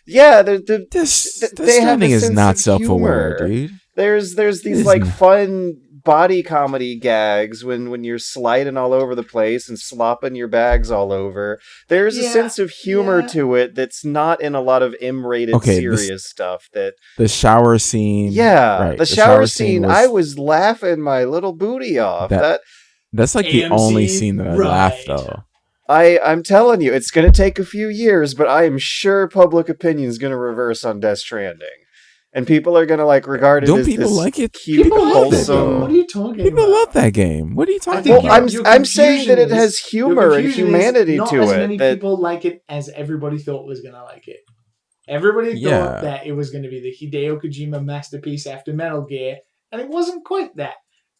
Yeah, Death Stranding is not self-aware, dude. There's these like fun body comedy gags when you're sliding all over the place and slopping your bags all over. There's a sense of humor to it that's not in a lot of M-rated serious stuff. That the shower scene. Yeah, right. The shower scene. I was laughing my little booty off. That's like the only scene that I laughed though. I'm telling you, it's going to take a few years, but I am sure public opinion is going to reverse on Death Stranding. And people are going to like regard it as people this like it? cute, people wholesome. What are you talking about? People love that game. What are you talking about? Well, I'm saying that it has humor and humanity to it. Not as many people like it as everybody thought was going to like it. Everybody thought that it was going to be the Hideo Kojima masterpiece after Metal Gear, and it wasn't quite that.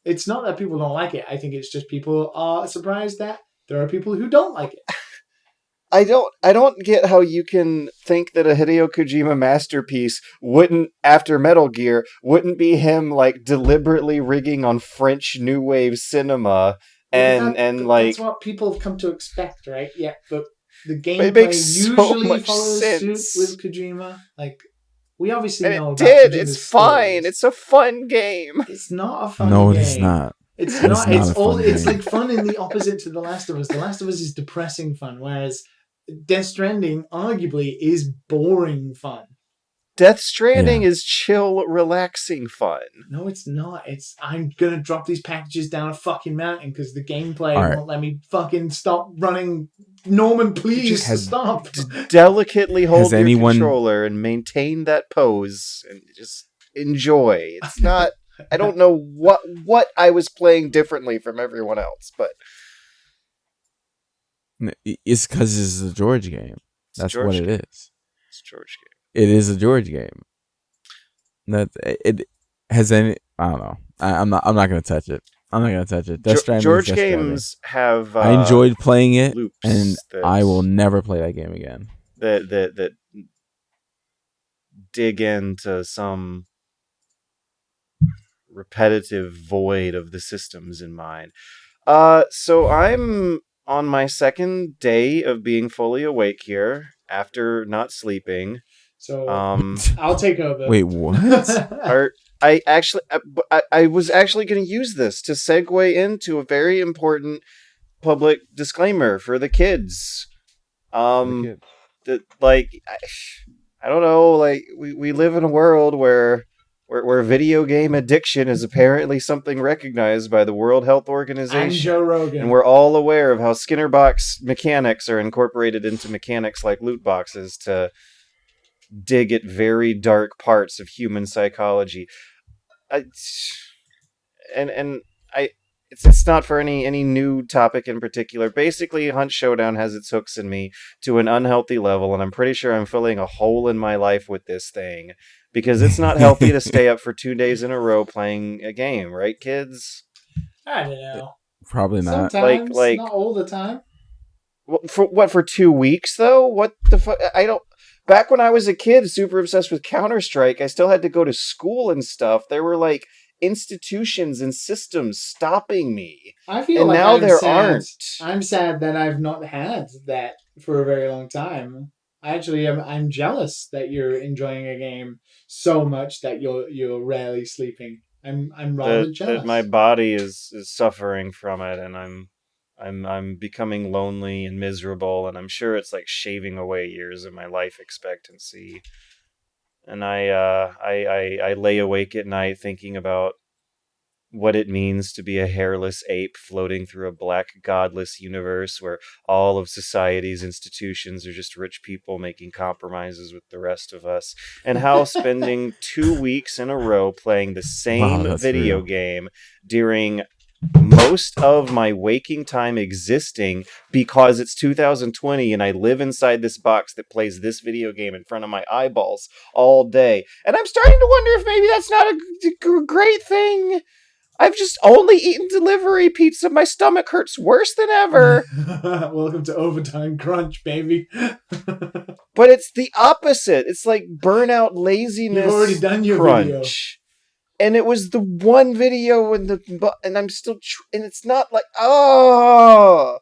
It's not that people don't like it. I think it's just people are surprised that there are people who don't like it. I don't get how you can think that a Hideo Kojima masterpiece wouldn't, after Metal Gear, wouldn't be him like deliberately rigging on French new wave cinema and like that's what people have come to expect, right? Yeah, but the gameplay usually follows suit with Kojima. Like we obviously know about Kojima's it's fine. stories. It's a fun game. It's not a fun game. No, it's not. It's not. It's like fun in the opposite to The Last of Us. The Last of Us is depressing fun, whereas Death Stranding arguably is boring fun. Death Stranding is chill, relaxing fun. No, it's not. It's I'm gonna drop these packages down a fucking mountain because the gameplay won't let me fucking stop running. Norman, please stop. Delicately hold your controller and maintain that pose and just enjoy. It's not. I don't know what I was playing differently from everyone else, but It's because it's a George game. it's That's what George it game. is. It's George game. It is a George game. That it has any. I don't know. I'm not. I'm not gonna touch it. I'm not gonna touch it. Death Stranding. George Death Stranding. games have. I enjoyed playing it, loops and I will never play that game again. That dig into some repetitive void of the systems in mind. So I'm on my second day of being fully awake here after not sleeping. So I'll take over. Wait, what? I was actually going to use this to segue into a very important public disclaimer for the kids. I don't know, like we live in a world where video game addiction is apparently something recognized by the World Health Organization. I'm Joe Rogan. And we're all aware of how Skinner box mechanics are incorporated into mechanics like loot boxes to dig at very dark parts of human psychology. It's not for any new topic in particular. Basically, Hunt Showdown has its hooks in me to an unhealthy level, and I'm pretty sure I'm filling a hole in my life with this thing. Because it's not healthy to stay up for 2 days in a row playing a game, right, kids? I don't know. Probably not. Sometimes, Like not all the time. For 2 weeks though? What the fuck? I don't. Back when I was a kid, super obsessed with Counter-Strike, I still had to go to school and stuff. There were like institutions and systems stopping me. I feel and like now I'm there sad. aren't. I'm sad that I've not had that for a very long time. I'm jealous that you're enjoying a game so much that you're rarely sleeping. I'm rather jealous. That my body is suffering from it, and I'm becoming lonely and miserable, and I'm sure it's like shaving away years of my life expectancy. And I lay awake at night thinking about what it means to be a hairless ape floating through a black godless universe where all of society's institutions are just rich people making compromises with the rest of us, and how spending 2 weeks in a row playing the same video game during most of my waking time existing because it's 2020 and I live inside this box that plays this video game in front of my eyeballs all day. And I'm starting to wonder if maybe that's not a great thing. I've just only eaten delivery pizza. My stomach hurts worse than ever. Welcome to Overtime Crunch, baby. But it's the opposite. It's like burnout, laziness. You've already done your crunch. video. And it was the one video and I'm still and it's not like I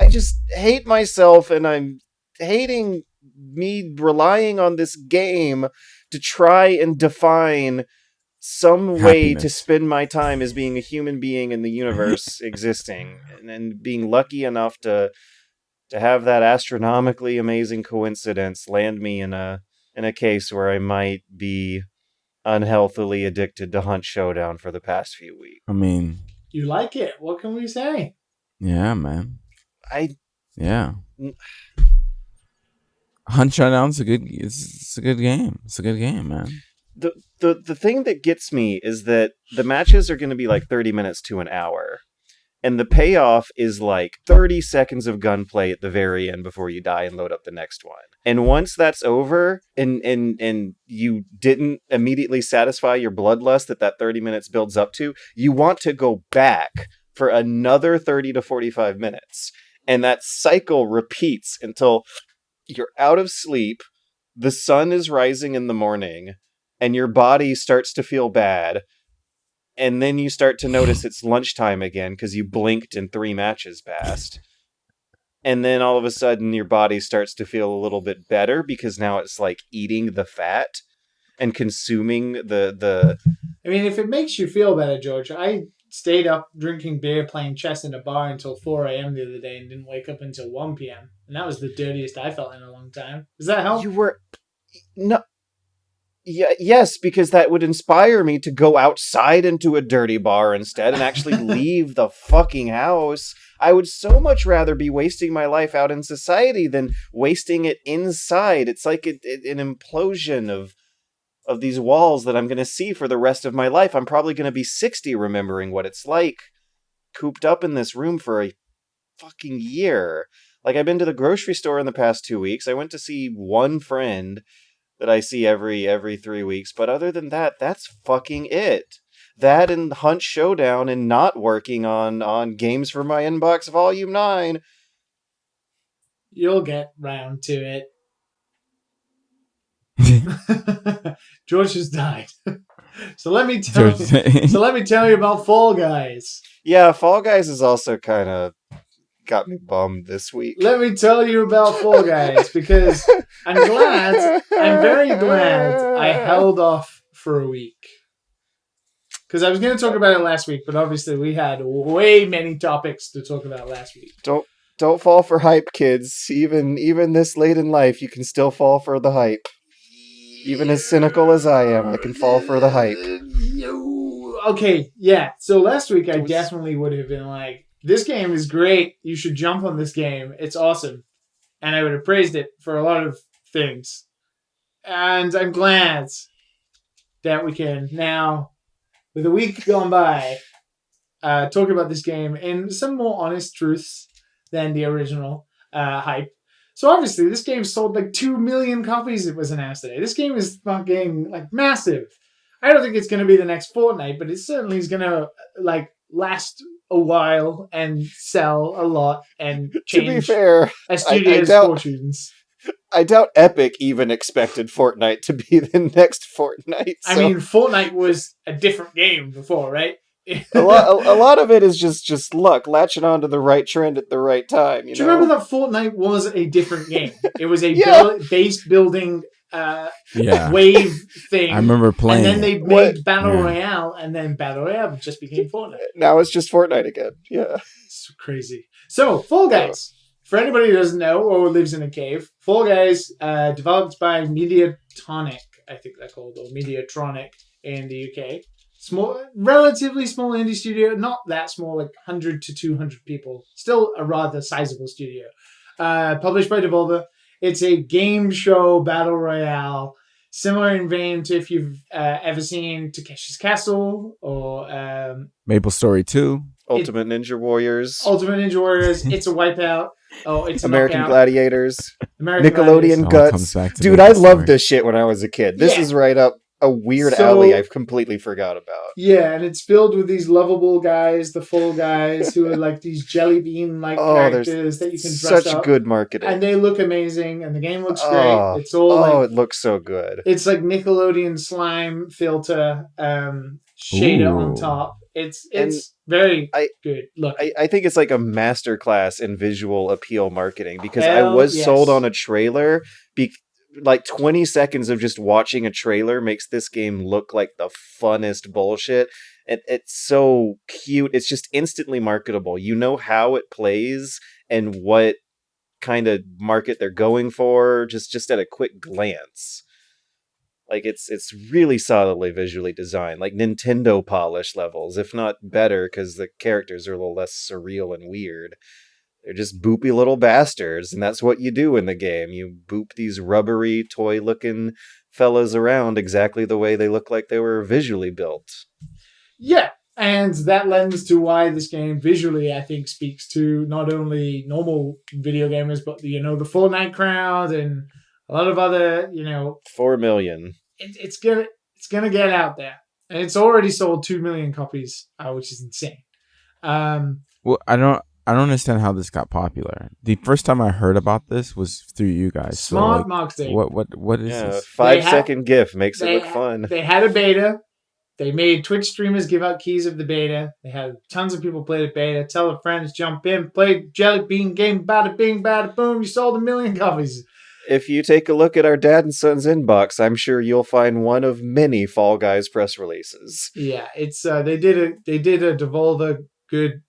just hate myself, and I'm hating me relying on this game to try and define some way to spend my time as being a human being in the universe existing, and being lucky enough to have that astronomically amazing coincidence land me in a case where I might be unhealthily addicted to Hunt Showdown for the past few weeks. I mean, you like it. What can we say? Yeah, man. Hunt Showdown's a good. It's a good game. It's a good game, man. The thing that gets me is that the matches are going to be like 30 minutes to an hour. And the payoff is like 30 seconds of gunplay at the very end before you die and load up the next one. And once that's over, and you didn't immediately satisfy your bloodlust that 30 minutes builds up to, you want to go back for another 30 to 45 minutes. And that cycle repeats until you're out of sleep, the sun is rising in the morning, and your body starts to feel bad. And then you start to notice it's lunchtime again because you blinked and 3 matches passed. And then all of a sudden your body starts to feel a little bit better because now it's like eating the fat and consuming the... I mean, if it makes you feel better, George, I stayed up drinking beer, playing chess in a bar until 4 a.m. the other day and didn't wake up until 1 p.m. And that was the dirtiest I felt in a long time. Does that help? You were... No... Yeah, yes, because that would inspire me to go outside into a dirty bar instead and actually leave the fucking house. I would so much rather be wasting my life out in society than wasting it inside. It's like an implosion of of these walls that I'm going to see for the rest of my life. I'm probably going to be 60 remembering what it's like cooped up in this room for a fucking year. Like, I've been to the grocery store in the past 2 weeks. I went to see one friend that I see every 3 weeks, but other than that, that's fucking it. That and Hunt Showdown and not working on Games for My Inbox Volume 9. You'll get round to it. George has died. So let me tell you about Fall Guys. Yeah, Fall Guys is also kind of got me bummed this week. Let me tell you about Fall Guys, because I'm very glad I held off for a week. Because I was going to talk about it last week, but obviously we had way many topics to talk about last week. Don't fall for hype, kids. Even this late in life, you can still fall for the hype. Even as cynical as I am, I can fall for the hype. Okay, yeah. So last week I definitely would have been like, this game is great. You should jump on this game. It's awesome. And I would have praised it for a lot of things. And I'm glad that we can now, with a week gone by, talk about this game in some more honest truths than the original hype. So obviously, this game sold like 2 million copies. It was announced today. This game is fucking like massive. I don't think it's going to be the next Fortnite, but it certainly is going to like last a while and sell a lot and change to be fair, a studio's fortunes. I doubt Epic even expected Fortnite to be the next Fortnite. So. I mean, Fortnite was a different game before, right? a lot of it is just luck, latching onto the right trend at the right time. Do you remember that Fortnite was a different game? It was a base building wave thing. I remember playing. And then they made Battle Royale, and then Battle Royale just became Fortnite. Now it's just Fortnite again. Yeah, it's crazy. So, Fall Guys. For anybody who doesn't know or lives in a cave, Fall Guys, developed by Mediatonic, I think they're called, or Mediatronic in the UK. Relatively small indie studio, not that small, like 100 to 200 people. Still a rather sizable studio. Published by Devolver. It's a game show battle royale, similar in vein to if you've ever seen Takeshi's Castle or Maple Story 2. Ultimate Ninja Warriors. It's a Wipeout. Oh, it's American Knockout. Gladiators. Nickelodeon Guts. Dude, I loved this shit when I was a kid. This is right up a weird alley I've completely forgot about. Yeah, and it's filled with these lovable guys, the Fall Guys, who are like these jelly bean-like characters that you can dress up. Such good marketing. And they look amazing, and the game looks great. It's all it looks so good. It's like Nickelodeon slime filter shader on top. It's very good. Look, I think it's like a masterclass in visual appeal marketing, because I was sold on a trailer. Like 20 seconds of just watching a trailer makes this game look like the funnest bullshit. It's so cute. It's just instantly marketable. You know how it plays and what kind of market they're going for just at a quick glance. Like it's really solidly visually designed, like Nintendo polish levels, if not better, because the characters are a little less surreal and weird. They're just boopy little bastards, and that's what you do in the game. You boop these rubbery, toy-looking fellas around exactly the way they look like they were visually built. Yeah, and that lends to why this game visually, I think, speaks to not only normal video gamers, but the Fortnite crowd and a lot of other, 4 million. It's gonna get out there, and it's already sold 2 million copies, which is insane. Well, I don't understand how this got popular. The first time I heard about this was through you guys. Smart marketing. What is this? 5-second GIF makes it look fun. They had a beta. They made Twitch streamers give out keys of the beta. They had tons of people play the beta. Tell their friends, jump in, play Jelly Bean game, bada bing, bada boom. You sold 1 million copies. If you take a look at our Dad and Son's inbox, I'm sure you'll find one of many Fall Guys press releases. Yeah, it's they did a Devolver good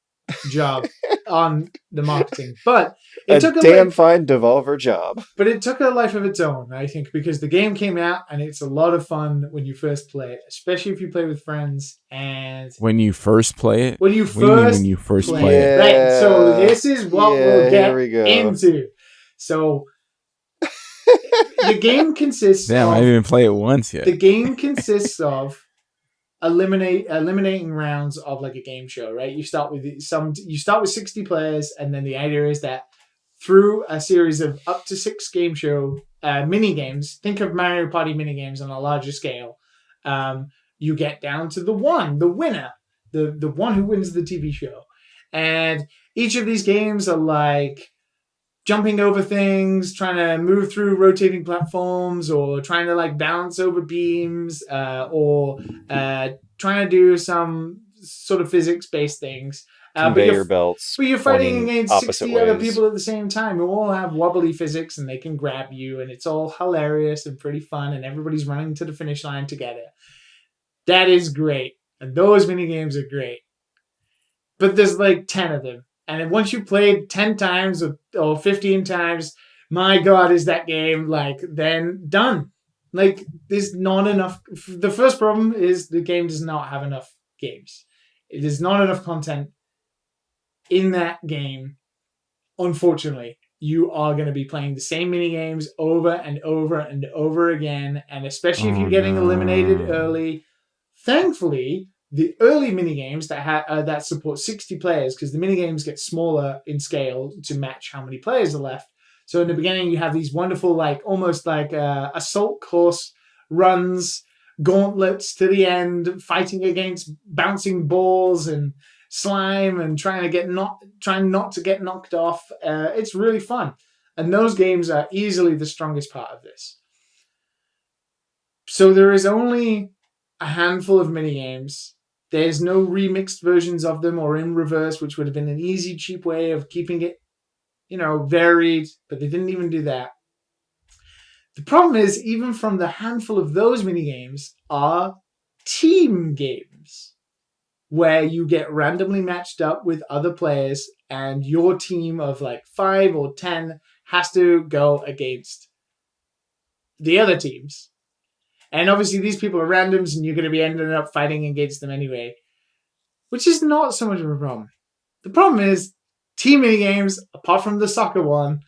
job on the marketing, but it took a damn fine Devolver job. But it took a life of its own, I think, because the game came out and it's a lot of fun when you first play it, especially if you play with friends. And when you first play it, when you first play it, right? So this is what we'll get into. So the game consists Damn, I of didn't even play it once yet. the game consists of eliminating rounds of like a game show, right? You start with 60 players, and then the idea is that through a series of up to 6 game show mini games, think of Mario Party mini games on a larger scale. You get down to the winner, the one who wins the TV show, and each of these games are like jumping over things, trying to move through rotating platforms, or trying to like bounce over beams, or trying to do some sort of physics-based things. Conveyor belts. But you're fighting pointing against opposite 60 other ways. people at the same time who all have wobbly physics and they can grab you, and it's all hilarious and pretty fun, and everybody's running to the finish line together. That is great. And those mini games are great. But there's like 10 of them. And once you played 10 times or 15 times, my God, is that game like then done? Like, there's not enough. The first problem is the game does not have enough games. It is not enough content in that game. Unfortunately, you are going to be playing the same mini games over and over and over again. And especially if you're getting eliminated early, thankfully, the early minigames that support 60 players, because the minigames get smaller in scale to match how many players are left. So in the beginning, you have these wonderful, like almost like assault course runs, gauntlets to the end, fighting against bouncing balls and slime and trying not to get knocked off. It's really fun. And those games are easily the strongest part of this. So there is only a handful of minigames. There's no remixed versions of them or in reverse, which would have been an easy, cheap way of keeping it, varied, but they didn't even do that. The problem is, even from the handful of those minigames are team games, where you get randomly matched up with other players, and your team of like 5 or 10 has to go against the other teams. And obviously these people are randoms, and you're going to be ending up fighting against them anyway, which is not so much of a problem. The problem is team minigames, apart from the soccer one,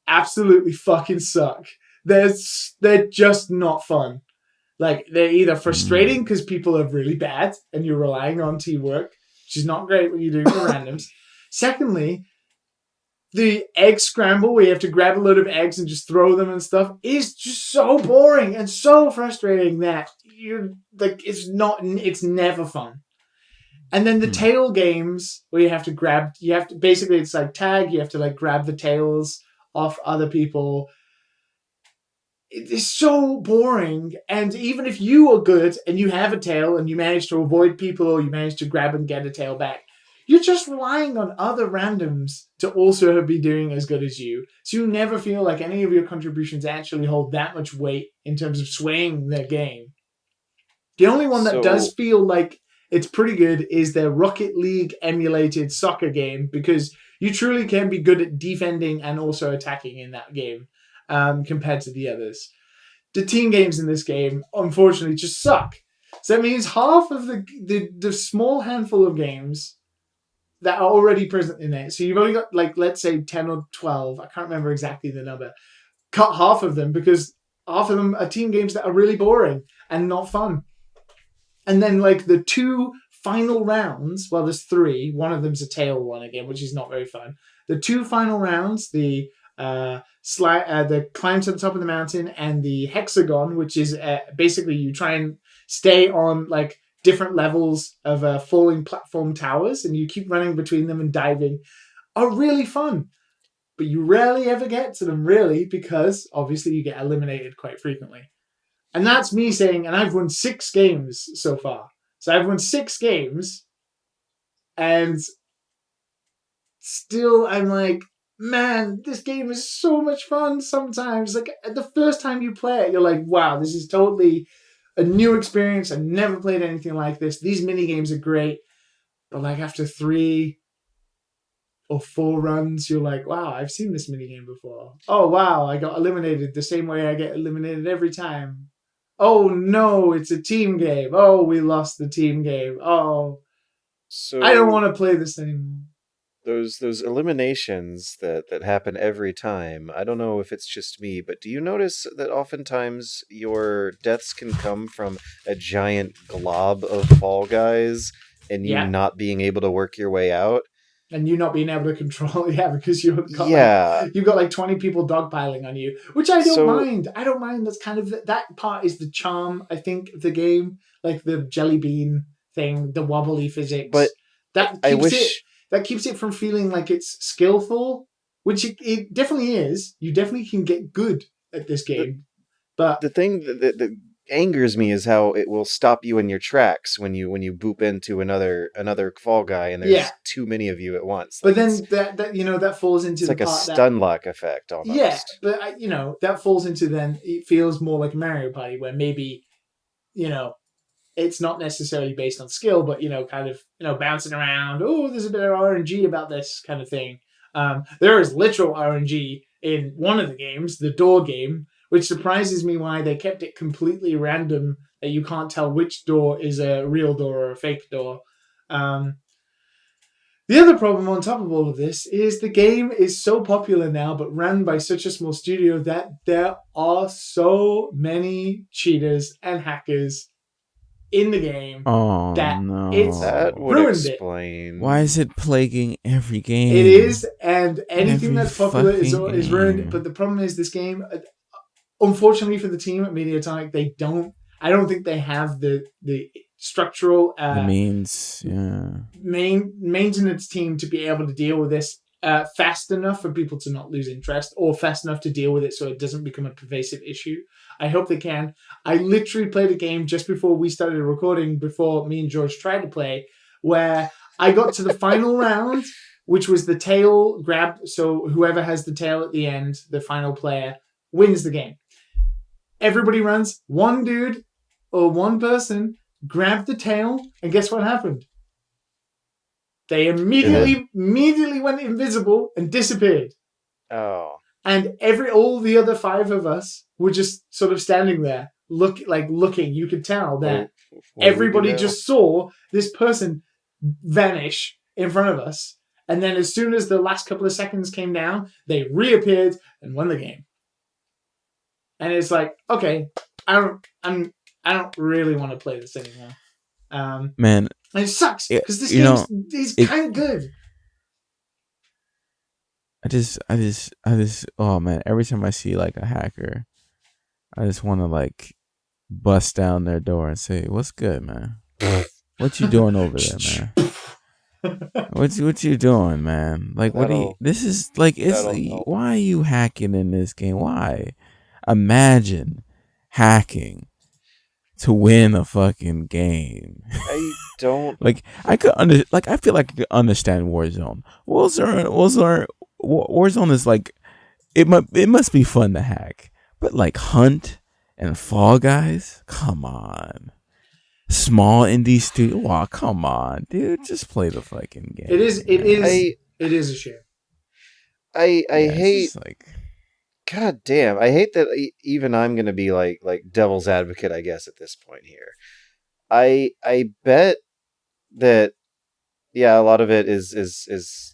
absolutely fucking suck. They're just not fun. Like, they're either frustrating because people are really bad and you're relying on teamwork, which is not great when you're doing the randoms. Secondly, the egg scramble where you have to grab a load of eggs and just throw them and stuff is just so boring and so frustrating that it's never fun. And then the tail games where basically it's like tag, you have to like grab the tails off other people. It is so boring. And even if you are good and you have a tail and you manage to avoid people or you manage to grab and get a tail back, you're just relying on other randoms to also be doing as good as you. So you never feel like any of your contributions actually hold that much weight in terms of swaying the game. The only one that does feel like it's pretty good is their Rocket League emulated soccer game, because you truly can be good at defending and also attacking in that game compared to the others. The team games in this game, unfortunately, just suck. So that means half of the small handful of games that are already present in it. So you've only got, like, let's say 10 or 12. I can't remember exactly the number. Cut half of them because half of them are team games that are really boring and not fun. And then, like, the 2 final rounds, well, there's 3. One of them's a tail one again, which is not very fun. The 2 final rounds, the climb to the top of the mountain and the hexagon, which is basically you try and stay on, like, different levels of falling platform towers, and you keep running between them and diving, are really fun. But you rarely ever get to them, really, because obviously you get eliminated quite frequently. And that's me saying, and I've won 6 games so far. So I've won 6 games, and still I'm like, man, this game is so much fun sometimes. Like, the first time you play it, you're like, wow, this is totally a new experience. I've never played anything like this. These mini games are great. But like after 3 or 4 runs, you're like, wow, I've seen this mini game before. Oh, wow, I got eliminated the same way I get eliminated every time. Oh, no, it's a team game. Oh, we lost the team game. Oh, so I don't want to play this anymore. those eliminations that happen every time. I don't know if it's just me, but do you notice that oftentimes your deaths can come from a giant glob of Fall Guys and you Yeah. not being able to work your way out? And you not being able to control, because you've got Yeah. you've got like 20 people dogpiling on you, which I don't So- mind. I don't mind. That's kind of that part is the charm, I think, of the game, like the jelly bean thing, the wobbly physics. But that I keeps wish it from feeling like it's skillful, which it definitely is. You definitely can get good at this game, but the thing that angers me is how it will stop you in your tracks when you boop into another Fall Guy and there's Yeah. too many of you at once. but Like, then that falls into it's like the a part stun lock effect almost. Yeah, but that falls into then it feels more like Mario Party, where maybe it's not necessarily based on skill, but kind of bouncing around. Oh, there's a bit of RNG about this kind of thing. There is literal RNG in one of the games, the door game, which surprises me why they kept it completely random that you can't tell which door is a real door or a fake door. The other problem on top of all of this is the game is so popular now, but ran by such a small studio that there are so many cheaters and hackers in the game. Oh That no! That would ruined it. explain. Why is it plaguing every game? It is, and anything Every that's popular is fucking ruined. game. But the problem is this game, unfortunately for the team at Mediatonic, I don't think they have the structural the means, yeah. maintenance team to be able to deal with this fast enough for people to not lose interest, or fast enough to deal with it so it doesn't become a pervasive issue. I hope they can. I literally played a game just before we started recording, before me and George tried to play, where I got to the final round, which was the tail grab. So whoever has the tail at the end, the final player, wins the game. Everybody runs. One dude or one person grabbed the tail, and guess what happened? They immediately went invisible and disappeared. Oh. And all the other 5 of us were just sort of standing there, looking. You could tell that What do we everybody do now? just saw this person vanish in front of us. And then as soon as the last couple of seconds came down, they reappeared and won the game. And it's like, okay, I don't really want to play this anymore. Man, And it sucks because this you know, game is kind of good. I just, oh man, every time I see like a hacker, I just want to like bust down their door and say, "What's good, man? What you doing over there, man? What you doing, man? Like, what do you? This is like, why are you hacking in this game? Why? Imagine hacking to win a fucking game. I don't like. I feel like I could understand Warzone. Warzone is like, it must be fun to hack, but like Hunt and Fall Guys, come on. Small indie studio, wow, come on, dude, just play the fucking game. It is a shame. I hate like, God damn, I hate that even I'm gonna be like devil's advocate, I guess, at this point here. I bet that a lot of it is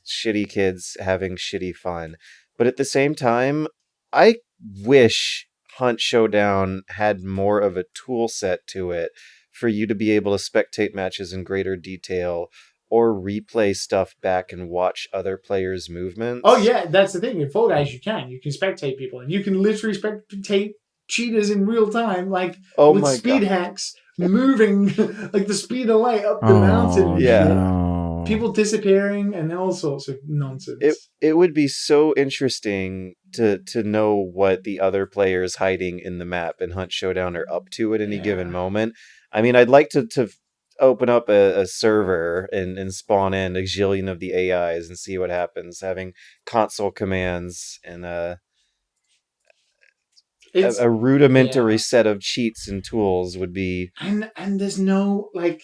shitty kids having shitty fun. But at the same time, I wish Hunt Showdown had more of a tool set to it for you to be able to spectate matches in greater detail or replay stuff back and watch other players' movements. Oh yeah, that's the thing. In Fall Guys, you can spectate people, and you can literally spectate cheaters in real time, like with speed hacks, moving like the speed of light up the mountain. And yeah. No. People disappearing and all sorts of nonsense. It would be so interesting to know what the other players hiding in the map in Hunt Showdown are up to at any given moment. I mean, I'd like to open up a server and spawn in a zillion of the AIs and see what happens. Having console commands and a rudimentary set of cheats and tools would be... And there's no, like...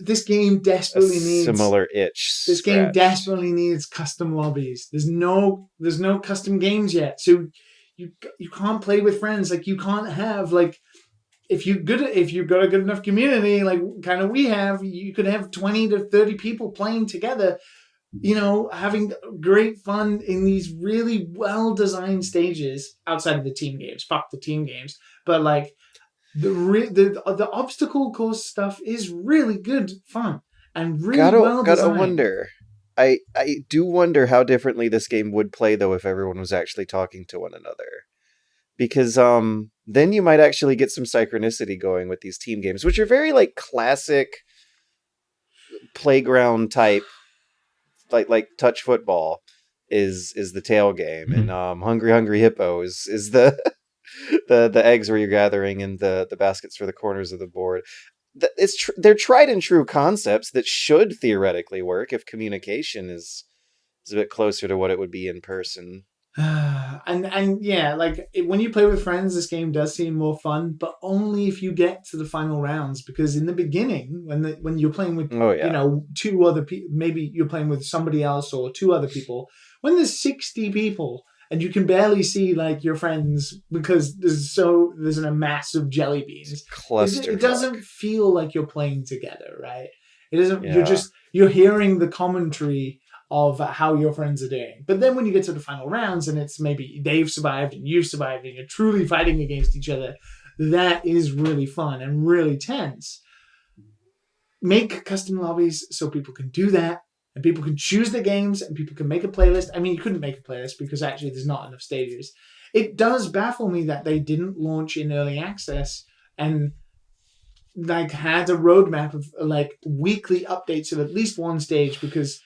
This game desperately needs similar itch. This game desperately needs custom lobbies. There's no custom games yet, so you can't play with friends. Like you can't have if you've got a good enough community, like kind of we have, you could have 20 to 30 people playing together. having great fun in these really well-designed stages outside of the team games. Fuck the team games. But, like, the obstacle course stuff is really good fun and really well Gotta designed. wonder. I do wonder how differently this game would play though if everyone was actually talking to one another. Because then you might actually get some synchronicity going with these team games, which are very like classic playground type, like touch football is the tail game, and Hungry Hungry Hippo is the the eggs where you're gathering in the baskets for the corners of the board. They're tried and true concepts that should theoretically work if communication is a bit closer to what it would be in person. And yeah, like when you play with friends, this game does seem more fun, but only if you get to the final rounds. Because in the beginning, when you're playing with Oh yeah, two other people, maybe you're playing with somebody else or two other people. When there's 60 people and you can barely see like your friends because there's a mass of jelly beans, it doesn't feel like you're playing together, right? It doesn't. Yeah. You're hearing the commentary of how your friends are doing. But then when you get to the final rounds and it's maybe they've survived and you've survived and you're truly fighting against each other, that is really fun and really tense. Make custom lobbies so people can do that and people can choose the games and people can make a playlist. I mean, you couldn't make a playlist because actually there's not enough stages. It does baffle me that they didn't launch in early access and like had a roadmap of like weekly updates of at least one stage, because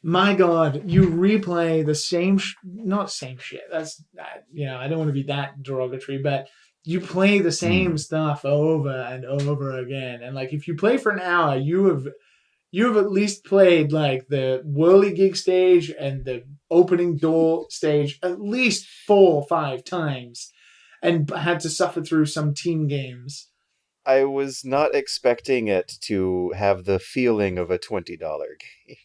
my God, you replay the same, not same shit. That's, I don't want to be that derogatory, but you play the same stuff over and over again. And like, if you play for an hour, you have at least played like the whirligig stage and the opening door stage at least 4 or 5 times and had to suffer through some team games. I was not expecting it to have the feeling of a $20 game.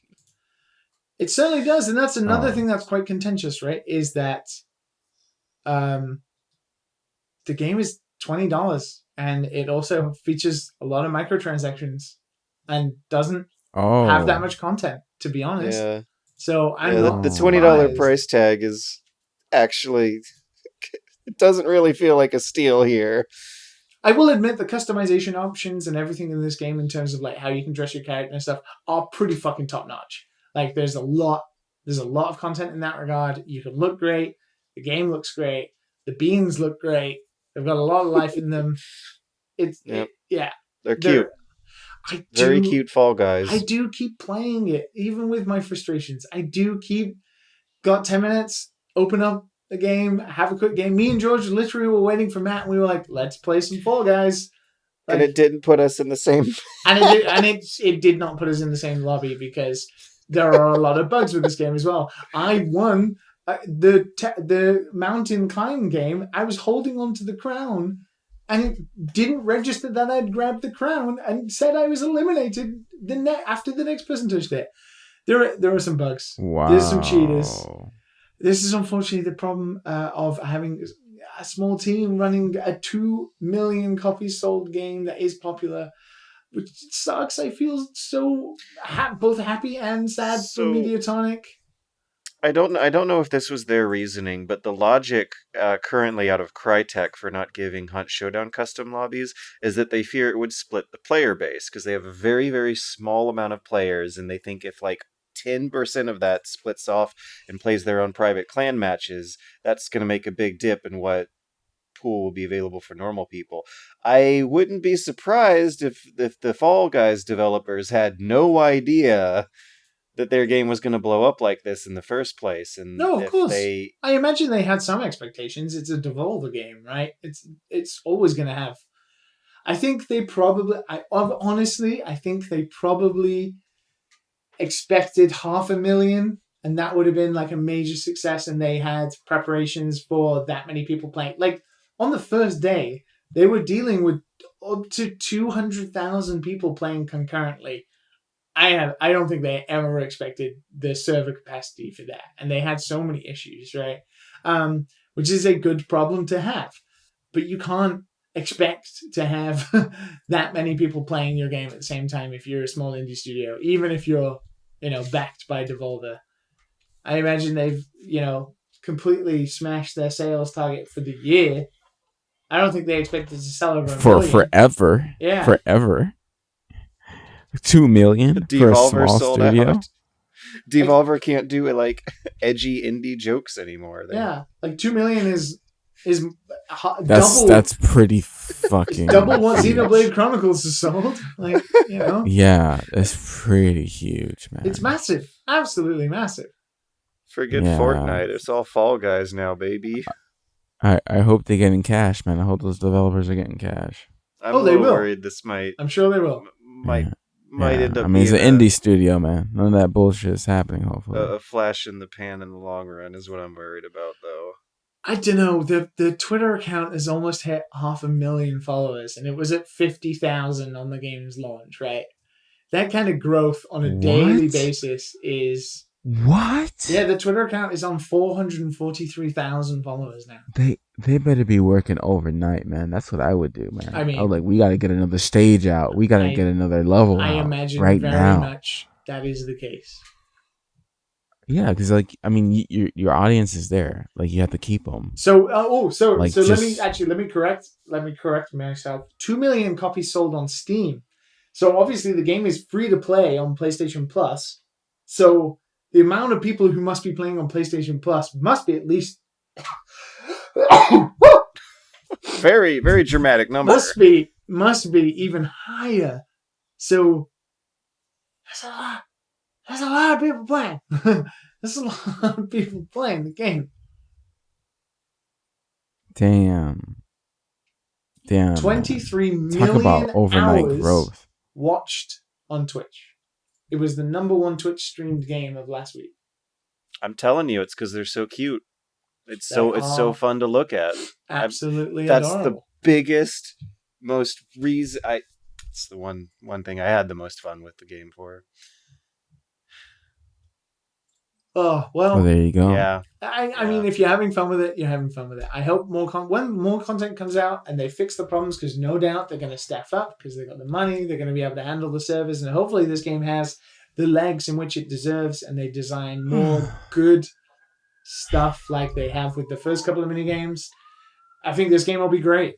It certainly does, and that's another thing that's quite contentious, right? Is that the game is $20, and it also features a lot of microtransactions, and doesn't have that much content, to be honest. Yeah. So I'm not the $20 surprised. price tag is actually it doesn't really feel like a steal here. I will admit the customization options and everything in this game in terms of like how you can dress your character and stuff are pretty fucking top notch. Like there's a lot of content in that regard. You can look great. The game looks great. The beans look great. They've got a lot of life in them. Yeah. They're cute. Very cute Fall Guys. I do keep playing it, even with my frustrations. I do got 10 minutes, open up the game, have a quick game. Me and George literally were waiting for Matt, and we were like, let's play some Fall Guys. Like, and it didn't put us in the same... it did not put us in the same lobby because there are a lot of bugs with this game as well. I won the mountain climb game. I was holding on to the crown, and it didn't register that I'd grabbed the crown and said I was eliminated after the next person touched it. There are some bugs. Wow. There's some cheaters. This is unfortunately the problem of having a small team running a 2 million copies sold game that is popular, which sucks. I feel so both happy and sad for Mediatonic. I don't know if this was their reasoning, but the logic currently out of Crytek for not giving Hunt Showdown custom lobbies is that they fear it would split the player base because they have a very, very small amount of players, and they think if like 10% of that splits off and plays their own private clan matches, that's going to make a big dip in what pool will be available for normal people. I wouldn't be surprised if the Fall Guys developers had no idea that their game was going to blow up like this in the first place. And no, of course. I imagine they had some expectations. It's a Devolver game, right? It's always going to have. I think they probably, I think they probably expected 500,000, and that would have been like a major success, and they had preparations for that many people playing. Like on the first day, they were dealing with up to 200,000 people playing concurrently. I don't think they ever expected the server capacity for that, and they had so many issues, right? Which is a good problem to have, but you can't expect to have that many people playing your game at the same time if you're a small indie studio, even if you're backed by Devolver. I imagine they've, completely smashed their sales target for the year. I don't think they expected to sell over 1 million. Forever. Yeah. Forever. 2 million for a Devolver small sold studio. out. Devolver can't do edgy indie jokes anymore. Yeah, 2 million is double. That's pretty fucking. Double what huge. Xenoblade Chronicles has sold. Yeah, it's pretty huge, man. It's massive, absolutely massive. Forget Fortnite. It's all Fall Guys now, baby. I hope they're getting cash, man. I hope those developers are getting cash. I'm a little worried this might. I'm sure they will. Might end up. I mean, it's an indie studio, man. None of that bullshit is happening. Hopefully, a flash in the pan in the long run is what I'm worried about, though. I don't know. The Twitter account has almost hit 500,000 followers, and it was at 50,000 on the game's launch. Right, that kind of growth on a daily basis is. What? Yeah, the Twitter account is on 443,000 followers now. They better be working overnight, man. That's what I would do, man. I mean, I was like, we got to get another stage out. We got to get another level out. I imagine right very now. much that is the case. Yeah, because your audience is there. Like, you have to keep them. So let me correct myself. 2 million copies sold on Steam. So obviously the game is free to play on PlayStation Plus. So the amount of people who must be playing on PlayStation Plus must be at least very, very dramatic number. Must be even higher. So that's a lot of people playing. There's a lot of people playing the game. Damn. 23 million Talk about overnight hours growth. Watched on Twitch. It was the #1 Twitch streamed game of last week. I'm telling you, it's because they're so cute. It's so fun to look at. Absolutely That's adorable. the biggest, most reason. It's the one thing I had the most fun with the game for. Oh, well. Oh, there you go. Yeah. I mean, if you're having fun with it, you're having fun with it. I hope when more content comes out and they fix the problems, because no doubt they're going to staff up because they've got the money, they're going to be able to handle the servers, and hopefully this game has the legs in which it deserves, and they design more good stuff like they have with the first couple of mini games. I think this game will be great.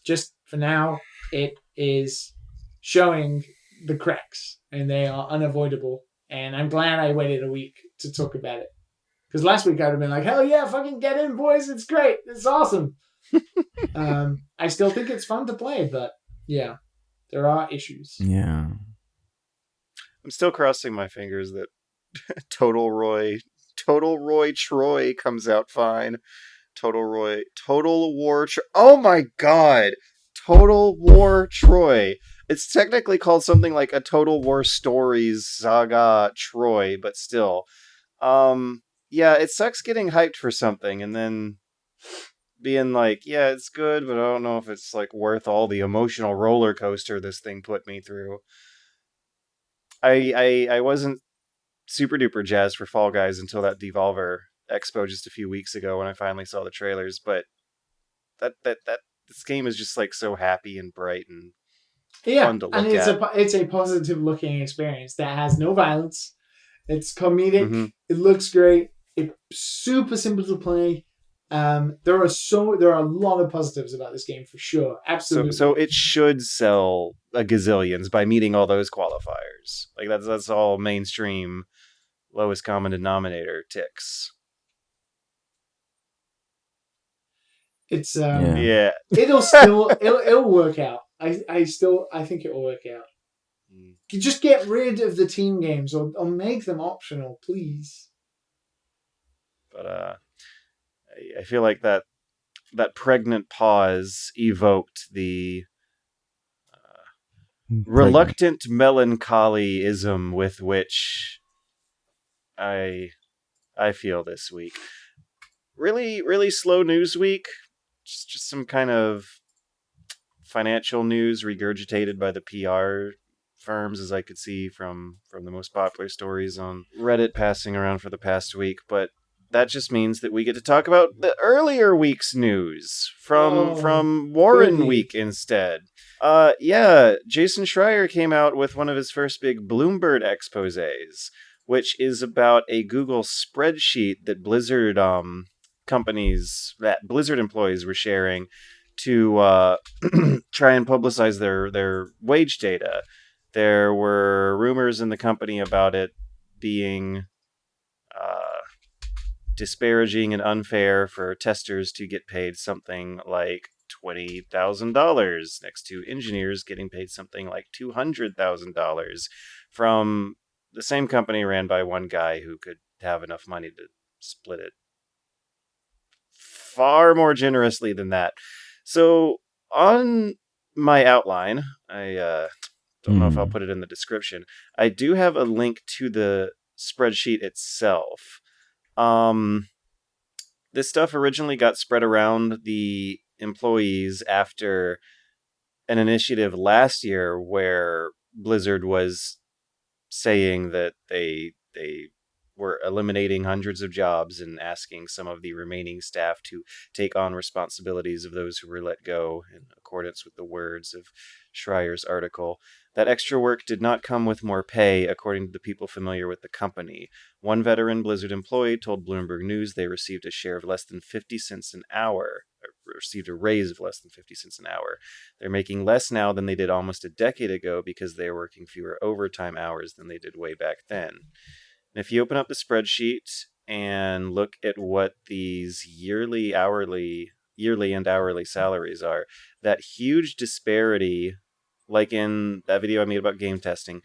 Just for now, it is showing the cracks, and they are unavoidable. And I'm glad I waited a week to talk about it. Because last week I would have been like, hell yeah, fucking get in, boys. It's great. It's awesome. I still think it's fun to play, but yeah, there are issues. Yeah. I'm still crossing my fingers that Total Roy Troy comes out fine. Total War oh my god! Total War Troy. It's technically called something like a Total War Stories Saga Troy, but still. Yeah, it sucks getting hyped for something and then being like, yeah, it's good, but I don't know if it's like worth all the emotional roller coaster this thing put me through. I wasn't super duper jazzed for Fall Guys until that Devolver Expo just a few weeks ago when I finally saw the trailers, but that this game is just like so happy and bright and fun to look at. It's a positive looking experience that has no violence. It's comedic. Mm-hmm. It looks great. It's super simple to play. There are a lot of positives about this game for sure. Absolutely. So it should sell a gazillions by meeting all those qualifiers. Like that's all mainstream lowest common denominator ticks. It's yeah. It'll work out. I think it will work out. You just get rid of the team games or make them optional, please. But I feel like that pregnant pause evoked the reluctant melancholyism with which I feel this week. Really, really slow news week. Just some kind of financial news regurgitated by the PR firms, as I could see from the most popular stories on Reddit passing around for the past week. But that just means that we get to talk about the earlier week's news from Warren goody. Week instead. Yeah, Jason Schreier came out with one of his first big Bloomberg exposés, which is about a Google spreadsheet that Blizzard employees were sharing to try and publicize their wage data. There were rumors in the company about it being disparaging and unfair for testers to get paid something like $20,000 next to engineers getting paid something like $200,000 from the same company ran by one guy who could have enough money to split it far more generously than that. So on my outline, I don't know if I'll put it in the description. I do have a link to the spreadsheet itself. This stuff originally got spread around the employees after an initiative last year where Blizzard was saying that they were eliminating hundreds of jobs and asking some of the remaining staff to take on responsibilities of those who were let go in accordance with the words of Schreier's article. That extra work did not come with more pay, according to the people familiar with the company. One veteran Blizzard employee told Bloomberg News they received a share of less than 50 cents an hour, or received a raise of less than 50 cents an hour. They're making less now than they did almost a decade ago because they are working fewer overtime hours than they did way back then. And if you open up the spreadsheet and look at what these yearly and hourly salaries are, that huge disparity, like in that video I made about game testing,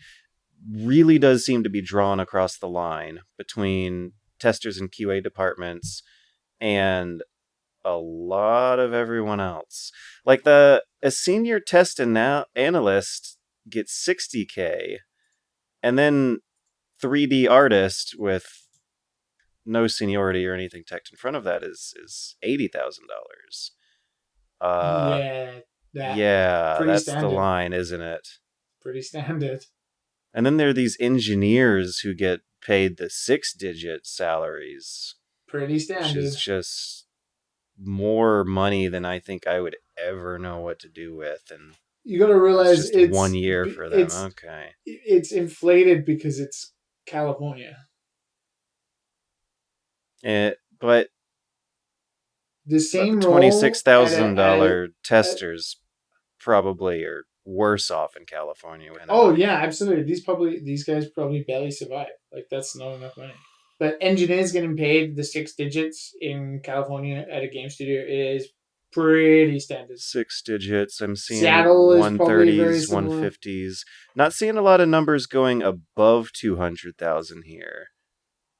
really does seem to be drawn across the line between testers and QA departments and a lot of everyone else. Like a senior test analyst gets $60K, and then 3D artist with no seniority or anything teched in front of that is $80,000. Yeah, pretty That's standard. the line, isn't it? Pretty standard. And then there are these engineers who get paid the 6-digit salaries. Pretty standard. Which is just more money than I think I would ever know what to do with. And you got to realize it's 1 year for them. Okay. It's inflated because it's California. But the same $26,000 testers probably are worse off in California. Yeah, absolutely. These guys probably barely survive. Like, that's not enough money. But engineers getting paid the 6 digits in California at a game studio is pretty standard. 6 digits. I'm seeing Seattle 130s, 150s. Not seeing a lot of numbers going above 200,000 here.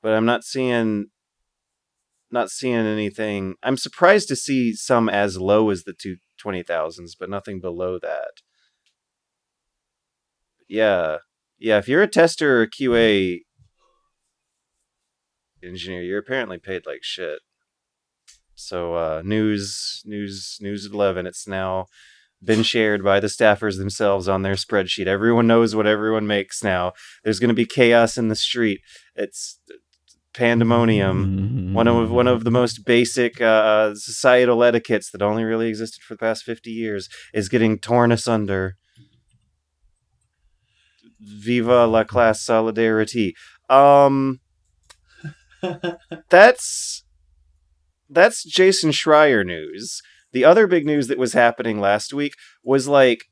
But I'm not seeing anything. I'm surprised to see some as low as the 20,000s, but nothing below that. Yeah, if you're a tester or a QA engineer, you're apparently paid like shit. So news at 11. It's now been shared by the staffers themselves on their spreadsheet. Everyone knows what everyone makes now. There's going to be chaos in the street. It's pandemonium. One of the most basic societal etiquettes that only really existed for the past 50 years is getting torn asunder. Viva la classe solidarity. That's Jason Schreier news. The other big news that was happening last week was like,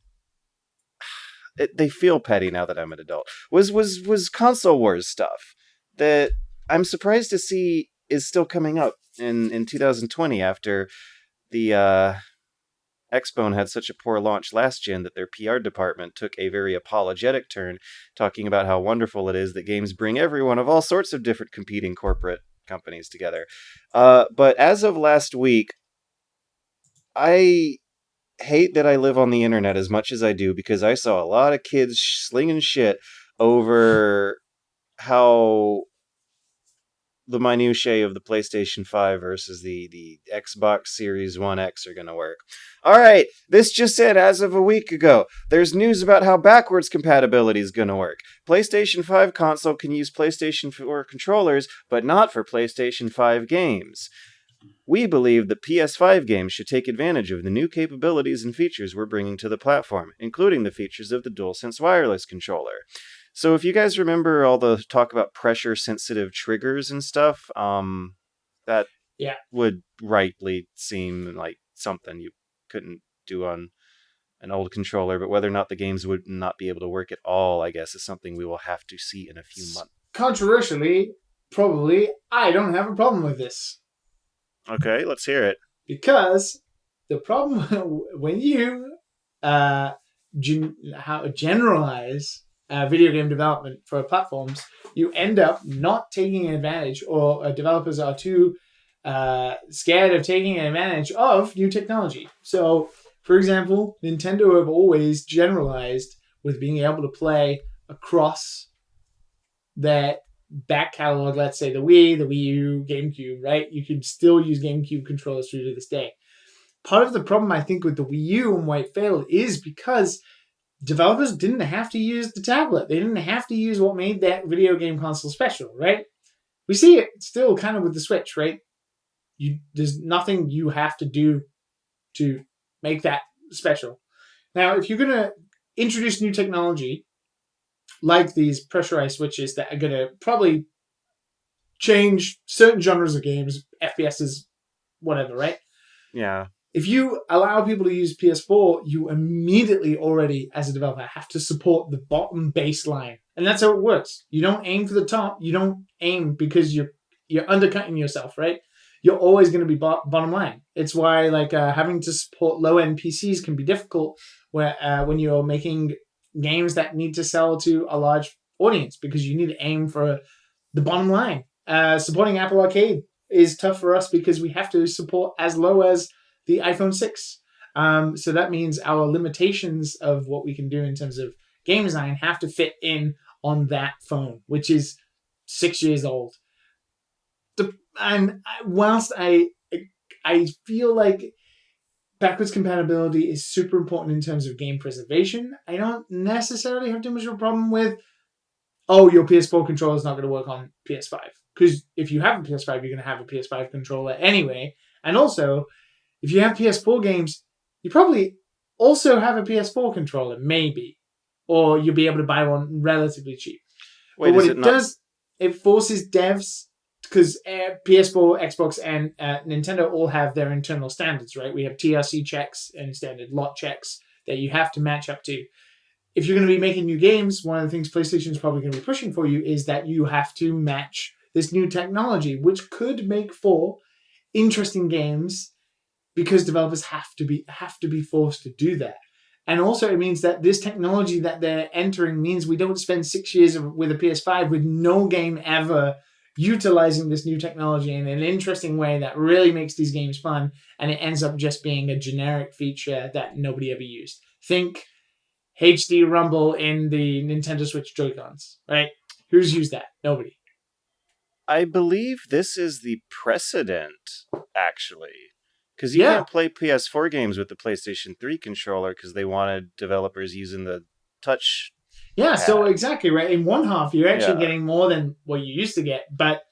they feel petty now that I'm an adult. Was console wars stuff that I'm surprised to see is still coming up in 2020 after the Xbone had such a poor launch last gen that their PR department took a very apologetic turn, talking about how wonderful it is that games bring everyone of all sorts of different competing corporate companies together. But as of last week, I hate that I live on the internet as much as I do, because I saw a lot of kids slinging shit over how the minutiae of the PlayStation 5 versus the Xbox Series 1X are going to work. All right, this just said as of a week ago, there's news about how backwards compatibility is going to work. PlayStation 5 console can use PlayStation 4 controllers, but not for PlayStation 5 games. We believe that PS5 games should take advantage of the new capabilities and features we're bringing to the platform, including the features of the DualSense wireless controller. So if you guys remember all the talk about pressure sensitive triggers and stuff, that Yeah. would rightly seem like something you couldn't do on an old controller, but whether or not the games would not be able to work at all, I guess, is something we will have to see in a few months. Controversially, probably, I don't have a problem with this. Okay, let's hear it. Because the problem when you generalize video game development for platforms, you end up not taking advantage, or developers are too scared of taking advantage of new technology. So, for example, Nintendo have always generalized with being able to play across their back catalog, let's say the Wii, the Wii U, GameCube, right? You can still use GameCube controllers through to this day. Part of the problem, I think, with the Wii U and why it failed is because developers didn't have to use the tablet. They didn't have to use what made that video game console special, right? We see it still kind of with the Switch, right? There's nothing you have to do to make that special. Now, if you're going to introduce new technology, like these pressurized switches that are going to probably change certain genres of games, FPSs, whatever, right? Yeah. If you allow people to use PS4, you immediately already, as a developer, have to support the bottom baseline. And that's how it works. You don't aim for the top. You don't aim because you're undercutting yourself, right? You're always going to be bottom line. It's why having to support low-end PCs can be difficult when you're making games that need to sell to a large audience, because you need to aim for the bottom line. Supporting Apple Arcade is tough for us because we have to support as low as the iPhone 6. So that means our limitations of what we can do in terms of game design have to fit in on that phone, which is 6 years old. And whilst I feel like backwards compatibility is super important in terms of game preservation, I don't necessarily have too much of a problem with, your PS4 controller is not going to work on PS5. Because if you have a PS5, you're going to have a PS5 controller anyway. And also, if you have PS4 games, you probably also have a PS4 controller, maybe. Or you'll be able to buy one relatively cheap. Wait, but what it does, it forces devs, because PS4, Xbox, and Nintendo all have their internal standards, right? We have TRC checks and standard lot checks that you have to match up to. If you're going to be making new games, one of the things PlayStation is probably going to be pushing for you is that you have to match this new technology, which could make for interesting games, because developers have to be forced to do that. And also it means that this technology that they're entering means we don't spend 6 years with a PS5 with no game ever utilizing this new technology in an interesting way that really makes these games fun, and it ends up just being a generic feature that nobody ever used. Think HD Rumble in the Nintendo Switch Joy-Cons, right? Who's used that? Nobody. I believe this is the precedent, actually. Because you can't play PS4 games with the PlayStation 3 controller because they wanted developers using the touch. Yeah, so exactly, right? In one half, you're actually getting more than what you used to get. But,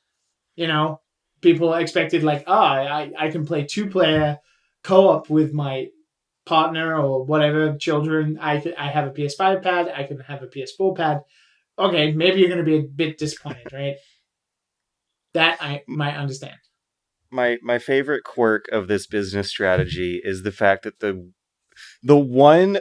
people expected I can play 2-player co-op with my partner or whatever, children. I have a PS5 pad. I can have a PS4 pad. Okay, maybe you're going to be a bit disappointed, right? That I might understand. My favorite quirk of this business strategy is the fact that the one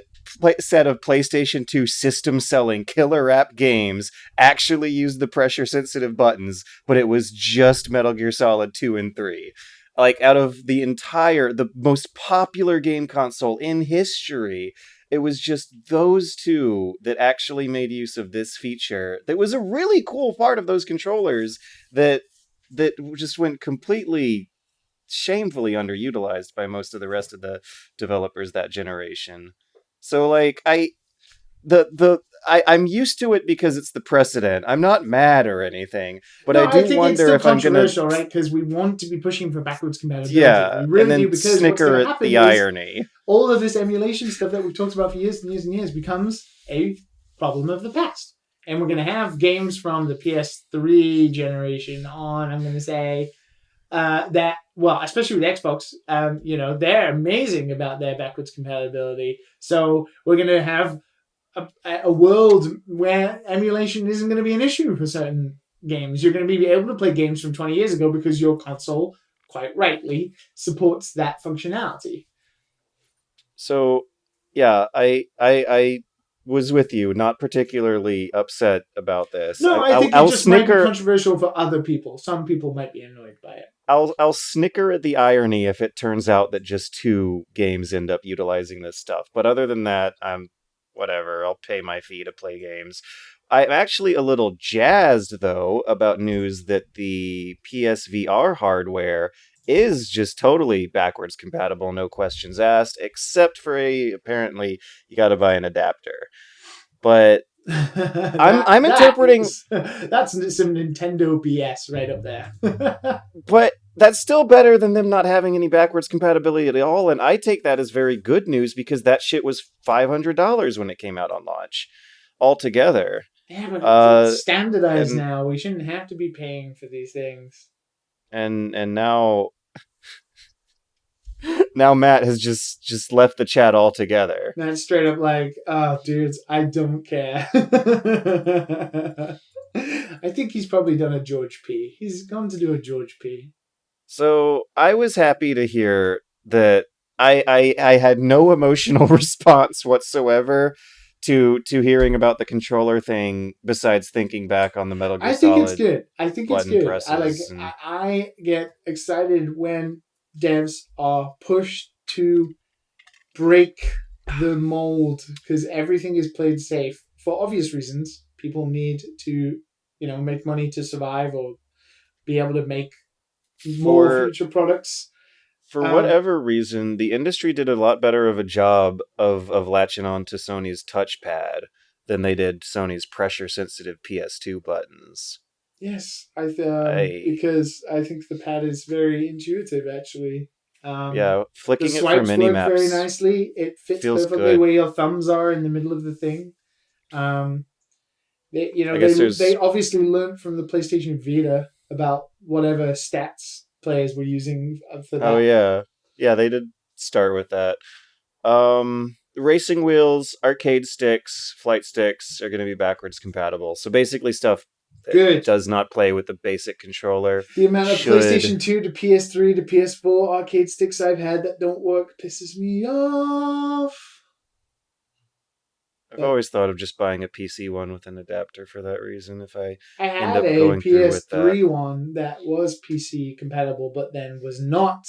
set of PlayStation 2 system selling killer app games actually used the pressure sensitive buttons, but it was just Metal Gear Solid 2 and 3. Out of the most popular game console in history, it was just those two that actually made use of this feature. That was a really cool part of those controllers that just went completely shamefully underutilized by most of the rest of the developers that generation. So I'm used to it because it's the precedent. I'm not mad or anything, but I do wonder if I'm going to... controversial, right? Because we want to be pushing for backwards compatibility. Yeah, we really and then do, because snicker at the irony. All of this emulation stuff that we've talked about for years and years and years becomes a problem of the past. And we're going to have games from the PS3 generation on, I'm going to say, especially with Xbox, they're amazing about their backwards compatibility. So we're going to have a world where emulation isn't going to be an issue for certain games. You're going to be able to play games from 20 years ago because your console, quite rightly, supports that functionality. So, yeah, I was with you, not particularly upset about this. No, I think it just might be controversial for other people. Some people might be annoyed by it. I'll snicker at the irony if it turns out that just 2 games end up utilizing this stuff. But other than that, I'm whatever. I'll pay my fee to play games. I'm actually a little jazzed, though, about news that the PSVR hardware is just totally backwards compatible, no questions asked, except for apparently you got to buy an adapter. But I'm interpreting that's some Nintendo BS right up there. But that's still better than them not having any backwards compatibility at all, and I take that as very good news because that shit was $500 when it came out on launch altogether. Yeah, but it's standardized now. We shouldn't have to be paying for these things. And now now Matt has just left the chat altogether. That's straight up like, oh, dudes, I don't care. I think he's probably done a George P. He's gone to do a George P. So I was happy to hear that I had no emotional response whatsoever to hearing about the controller thing besides thinking back on the Metal Gear Solid. I think it's good. I think it's good. I get excited when devs are pushed to break the mold because everything is played safe for obvious reasons. People need to, make money to survive or be able to make more future products. For whatever reason, the industry did a lot better of a job of latching on to Sony's touchpad than they did Sony's pressure-sensitive PS2 buttons. Yes, because I think the pad is very intuitive, actually. Flicking it for mini maps very nicely. It fits perfectly where your thumbs are in the middle of the thing. They obviously learned from the PlayStation Vita about whatever stats players were using for that. Oh yeah, they did start with that. Racing wheels, arcade sticks, flight sticks are going to be backwards compatible. So basically stuff that does not play with the basic controller. The amount of PlayStation 2 to PS3 to PS4 arcade sticks I've had that don't work pisses me off. I've always thought of just buying a PC one with an adapter for that reason. If I had a PS3 one that was PC compatible, but then was not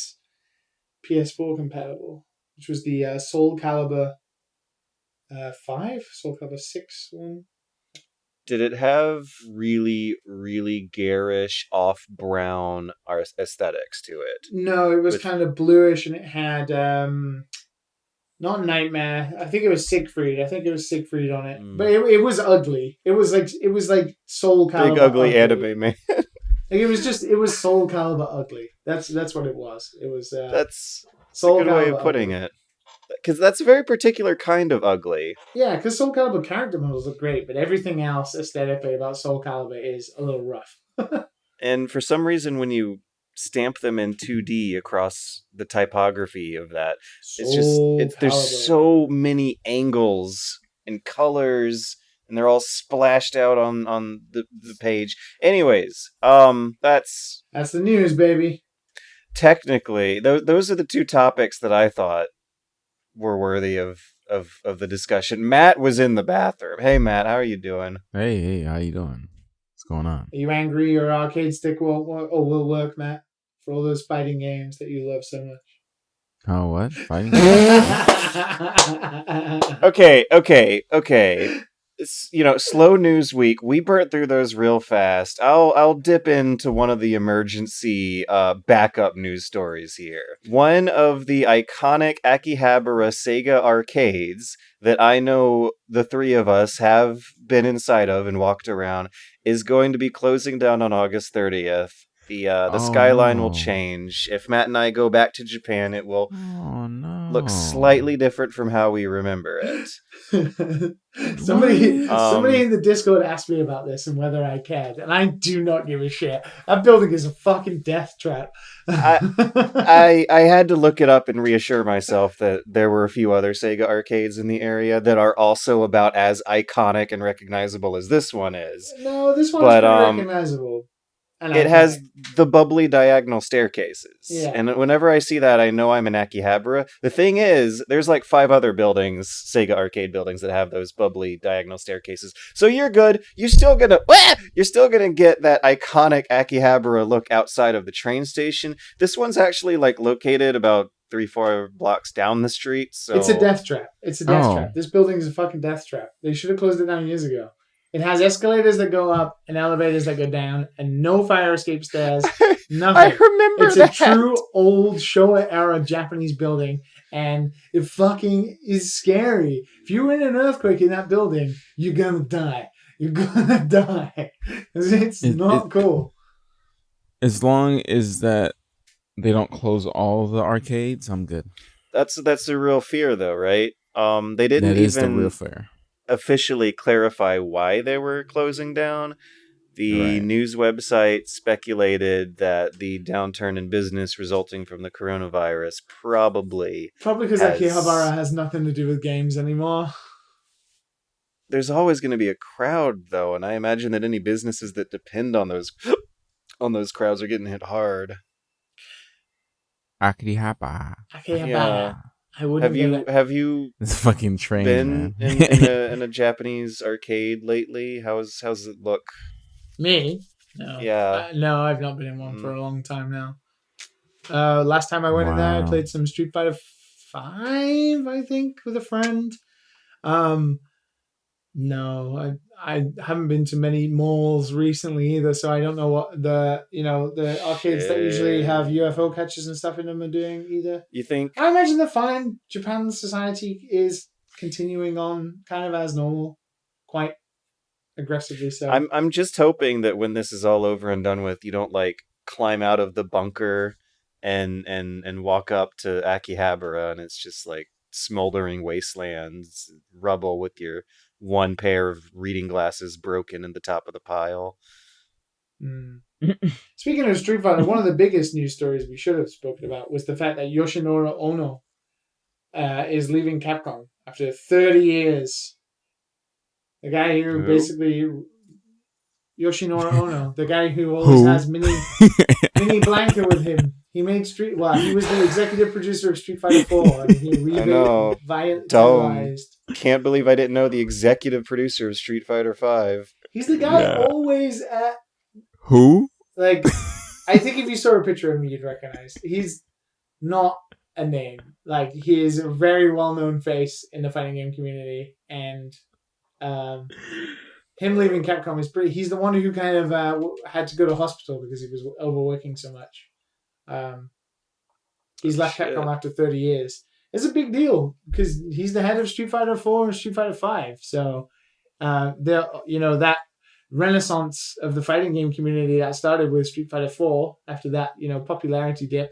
PS4 compatible, which was the Soul Calibur 5, Soul Calibur 6 one. Did it have really, really garish, off-brown aesthetics to it? No, it was kind of bluish, and it had not Nightmare. I think it was Siegfried. On it, but it was ugly. It was like Soul Calibur. Big ugly anime man. It was Soul Calibur ugly. That's what it was. It was. That's Soul a good way of putting it. Because that's a very particular kind of ugly. Yeah, because Soul Calibur character models look great, but everything else aesthetically about Soul Calibur is a little rough. And for some reason, when you stamp them in 2D across the typography of that, there's so many angles and colors, and they're all splashed out on the page. Anyways, that's the news, baby. Technically, those are the 2 topics that I thought were worthy of the discussion. Matt was in the bathroom. Hey, Matt, how are you doing? Hey, how you doing? What's going on? Are you angry your arcade stick will work, Matt, for all those fighting games that you love so much? Oh, what? Fighting games? Okay. Slow news week. We burnt through those real fast. I'll dip into one of the emergency backup news stories here. One of the iconic Akihabara Sega arcades that I know the 3 of us have been inside of and walked around is going to be closing down on August 30th. The Oh, skyline will no. change. If Matt and I go back to Japan, it will Oh no. look slightly different from how we remember it. somebody What? in the Discord asked me about this and whether I cared, and I do not give a shit. That building is a fucking death trap. I had to look it up and reassure myself that there were a few other Sega arcades in the area that are also about as iconic and recognizable as this one is. No, this one's But, pretty recognizable. And It has the bubbly diagonal staircases. Yeah. And whenever I see that, I know I'm in Akihabara. The thing is, there's like 5 other buildings, Sega arcade buildings, that have those bubbly diagonal staircases. So you're good. You're still gonna get that iconic Akihabara look outside of the train station. This one's actually like located about 3-4 blocks down the street. So it's a death trap. It's a death Oh. trap. This building is a fucking death trap. They should have closed it down years ago. It has escalators that go up and elevators that go down, and no fire escape stairs. Nothing. I remember It's that. a true old Showa era Japanese building, and it fucking is scary. If you're in an earthquake in that building, you're gonna die. You're gonna die. It's not cool. As long as that they don't close all the arcades, I'm good. That's the real fear, though, right? They didn't That is the even real fear. officially clarify why they were closing down. The Right. news website speculated that the downturn in business resulting from the coronavirus probably Probably because Akihabara has nothing to do with games anymore. there's always going to be a crowd, though, and I imagine that any businesses that depend on those crowds are getting hit hard. Akihapa. Akihabara. Yeah. I wouldn't Have you This fucking train, been man. in a Japanese arcade lately? How's it look? Me? No. Yeah. No, I've not been in one for a long time now. Last time I went in there, I Wow. played some Street Fighter 5, I think, with a friend. No, I haven't been to many malls recently either, so I don't know what the arcades that usually have UFO catchers and stuff in them are doing either. You think? I imagine they're fine. Japan's society is continuing on kind of as normal, quite aggressively so. I'm just hoping that when this is all over and done with, you don't like climb out of the bunker and walk up to Akihabara and it's just like smoldering wastelands, rubble with your one pair of reading glasses broken in the top of the pile. Speaking of Street Fighter, one of the biggest news stories we should have spoken about was the fact that Yoshinori Ono is leaving Capcom after 30 years. The guy who basically... Yoshinori Ono, the guy who always has Mini Blanca with him. He made he was the executive producer of Street Fighter 4, and he revitalized. Can't believe I didn't know the executive producer of Street Fighter 5. He's the guy always at... Who? Like, I think if you saw a picture of him, you'd recognize. He's not a name. Like, he is a very well-known face in the fighting game community, and him leaving Capcom is pretty... He's the one who kind of had to go to hospital because he was overworking so much. He's left Capcom after 30 years. It's a big deal because he's the head of Street Fighter 4 and Street Fighter 5. So, that renaissance of the fighting game community that started with Street Fighter 4 after that, popularity dip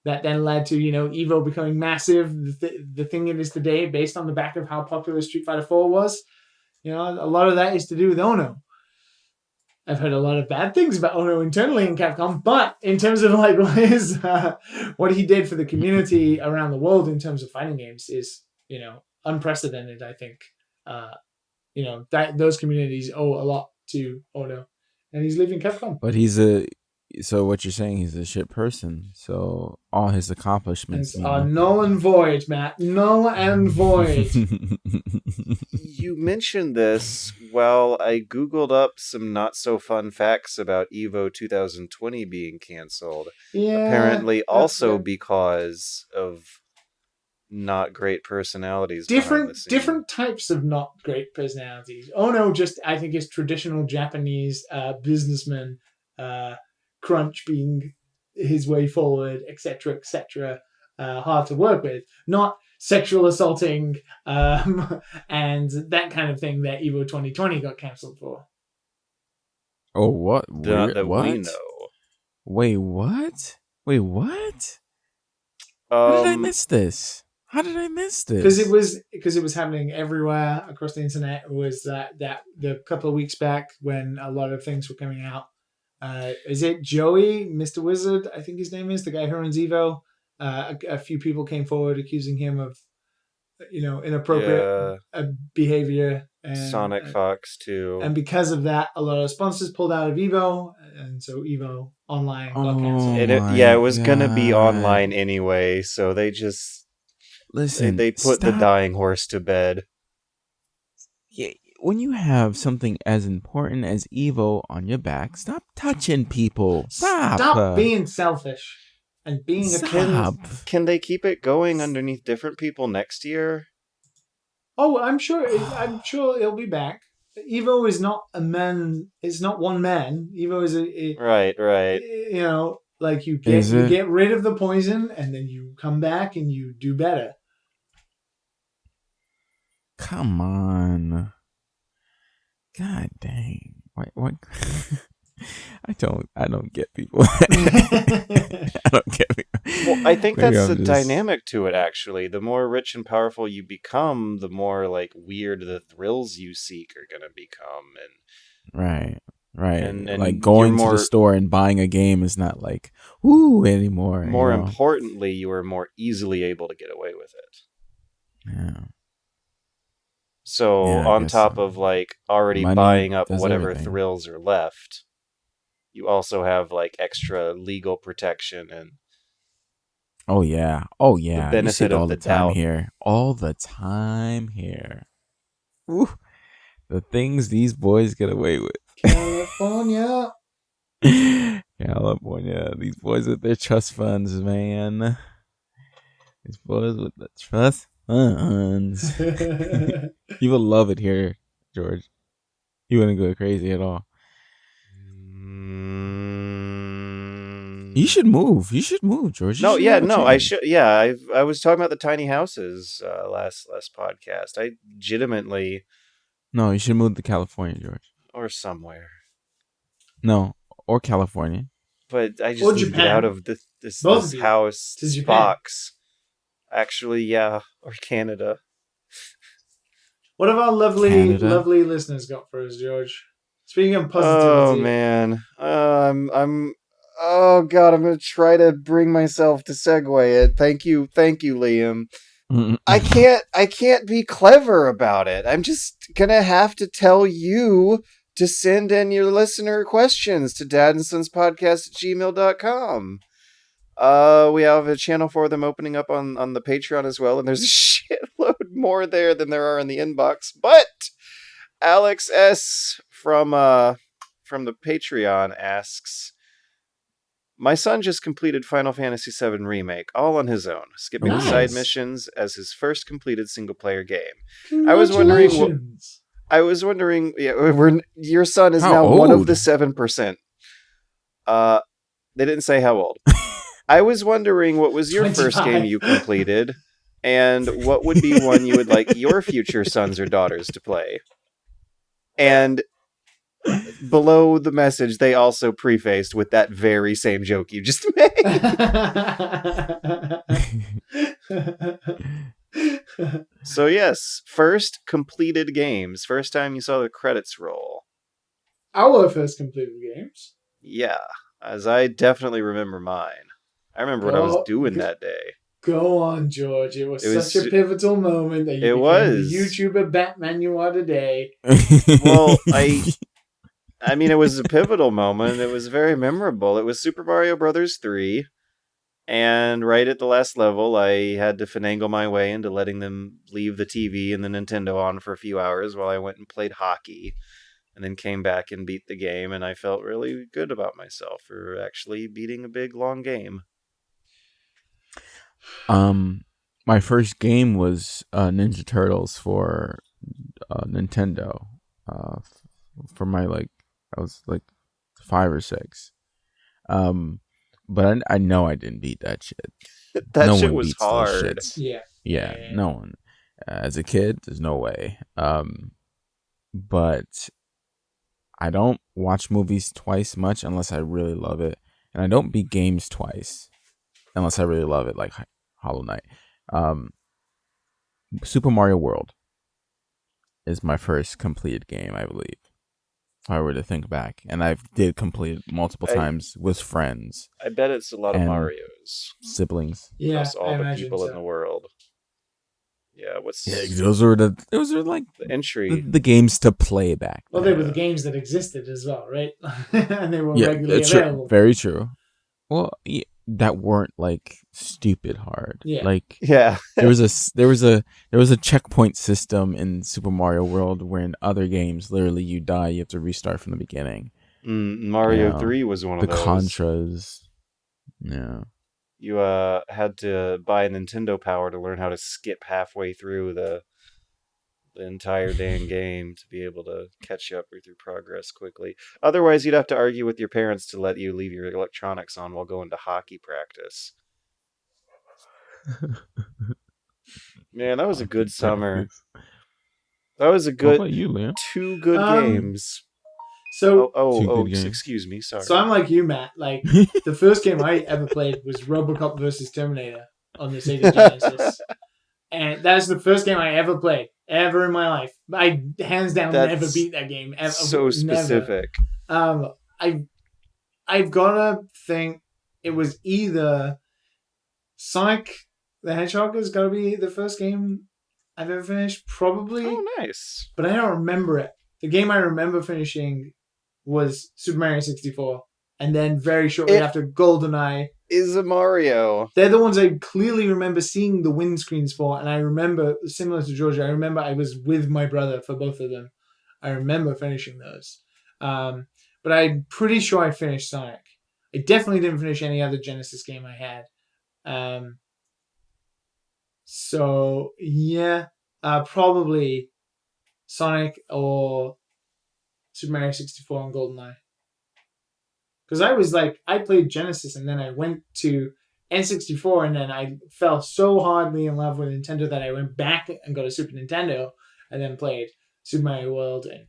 that then led to, Evo becoming massive, the thing it is today based on the back of how popular Street Fighter 4 was. A lot of that is to do with Ono. I've heard a lot of bad things about Ono internally in Capcom, but in terms of like what he did for the community around the world in terms of fighting games is, unprecedented. I think, that those communities owe a lot to Ono, and he's leaving Capcom. But so what you're saying, he's a shit person. So all his accomplishments are null and void, Matt. Null and void. You mentioned this while I Googled up some not so fun facts about Evo 2020 being canceled. Yeah. Apparently also because of not great personalities. Different types of not great personalities. Ono just, I think, is traditional Japanese businessman, crunch being his way forward, etc., hard to work with. Not sexual assaulting and that kind of thing that Evo 2020 got cancelled for. Oh, what? Not that what? we know. Wait, what? Wait, what? How did I miss this? How did I miss this? Because it was happening everywhere across the internet. It was that the couple of weeks back when a lot of things were coming out. Is it Joey, Mr. Wizard? I think his name is the guy who runs Evo. A few people came forward accusing him of, inappropriate behavior, and Sonic Fox too. And because of that, a lot of sponsors pulled out of Evo, and so Evo Online got canceled. It was gonna be online anyway, so they just they put the dying horse to bed. Yeah, when you have something as important as Evo on your back, stop touching people. Stop being selfish and being a kid. Can they keep it going underneath different people next year? Oh, I'm sure it'll be back. Evo is not a man. It's not one man. Evo is a right. Like you get rid of the poison, and then you come back and you do better. Come on. God dang. What? I don't get people. I don't get people. Well, I think that's the dynamic to it, actually. The more rich and powerful you become, the more like weird the thrills you seek are going to become. And right. And like going to the store and buying a game is not like woo anymore. More importantly, you are more easily able to get away with it. Yeah. So on top of like already buying up whatever thrills are left, you also have like extra legal protection and the benefit of the doubt here. All the time here. Woo. The things these boys get away with. California. These boys with their trust funds, man. These boys with the trust funds. You will love it here, George. You wouldn't go crazy at all. You should move, George. I should. Yeah, I was talking about the tiny houses last podcast. I legitimately. No, you should move to California, George. Or somewhere. No, or California. But I just need to get out of this house box. Actually, yeah, or Canada. What have our lovely listeners got for us, George? Speaking of positivity. Oh man, Oh God, I'm gonna try to bring myself to segue it. Thank you, Liam. I can't be clever about it. I'm just gonna have to tell you to send in your listener questions to dadandsonspodcast@gmail.com. We have a channel for them opening up on the Patreon as well, and there's a shitload more there than there are in the inbox. But Alex S from the Patreon asks, my son just completed Final Fantasy VII Remake, all on his own, skipping the side missions as his first completed single-player game. I was wondering, your son is now one of the 7%. They didn't say how old. I was wondering what was your 25. First game you completed, and what would be one you would like your future sons or daughters to play. And below the message, they also prefaced with that very same joke you just made. So yes, first completed games. First time you saw the credits roll. Our first completed games? Yeah, as I definitely remember mine. I remember what I was doing that day. Go on, George. It was such a pivotal moment that you became the YouTuber Batman you are today. Well, I mean, it was a pivotal moment. It was very memorable. It was Super Mario Brothers 3. And right at the last level, I had to finagle my way into letting them leave the TV and the Nintendo on for a few hours while I went and played hockey. And then came back and beat the game. And I felt really good about myself for actually beating a big, long game. My first game was Ninja Turtles for Nintendo. For my I was 5 or 6. But I know I didn't beat that shit. That shit was hard. Yeah, no one. As a kid, there's no way. But I don't watch movies twice much unless I really love it. and I don't beat games twice unless I really love it, like Hollow Knight. Super Mario World is my first completed game, I believe. If I were to think back, and I did complete it multiple times with friends. I bet it's a lot of and Marios siblings. Yeah, across all I the imagine people in so. the world. Yeah, what's Yeah, those were like the entry? the games to play back Well, then. they were the games that existed as well, right? And they were Yeah, regularly it's true. available. Very true. Well, yeah, that weren't like stupid hard. Yeah. Like Yeah, there was a checkpoint system in Super Mario World where in other games, literally you die, you have to restart from the beginning. Mario Yeah. 3 was one The of those. Contras. Yeah. You had to buy Nintendo Power to learn how to skip halfway through the entire dang game to be able to catch up with your progress quickly. Otherwise, you'd have to argue with your parents to let you leave your electronics on while going to hockey practice. Man, that was a good summer. That was a What good about you, Liam? 2 good games. So, Excuse me, sorry. So I'm like you, Matt. Like the first game I ever played was RoboCop versus Terminator on the Sega Genesis, and that's the first game I ever played ever in my life. I hands down never That's beat that game. Ever, so specific. Never. I've gotta think it was either Sonic the Hedgehog is gotta be the first game I've ever finished, probably. Oh, nice. But I don't remember it. The game I remember finishing was Super Mario 64. And then very shortly after, GoldenEye. Is a Mario. They're the ones I clearly remember seeing the windscreens for. And I remember, similar to Georgia, I remember I was with my brother for both of them. I remember finishing those. But I'm pretty sure I finished Sonic. I definitely didn't finish any other Genesis game I had. So, yeah. Probably Sonic or Super Mario 64 and GoldenEye. Because I was like, I played Genesis and then I went to N64 and then I fell so hardly in love with Nintendo that I went back and got a Super Nintendo and then played Super Mario World and,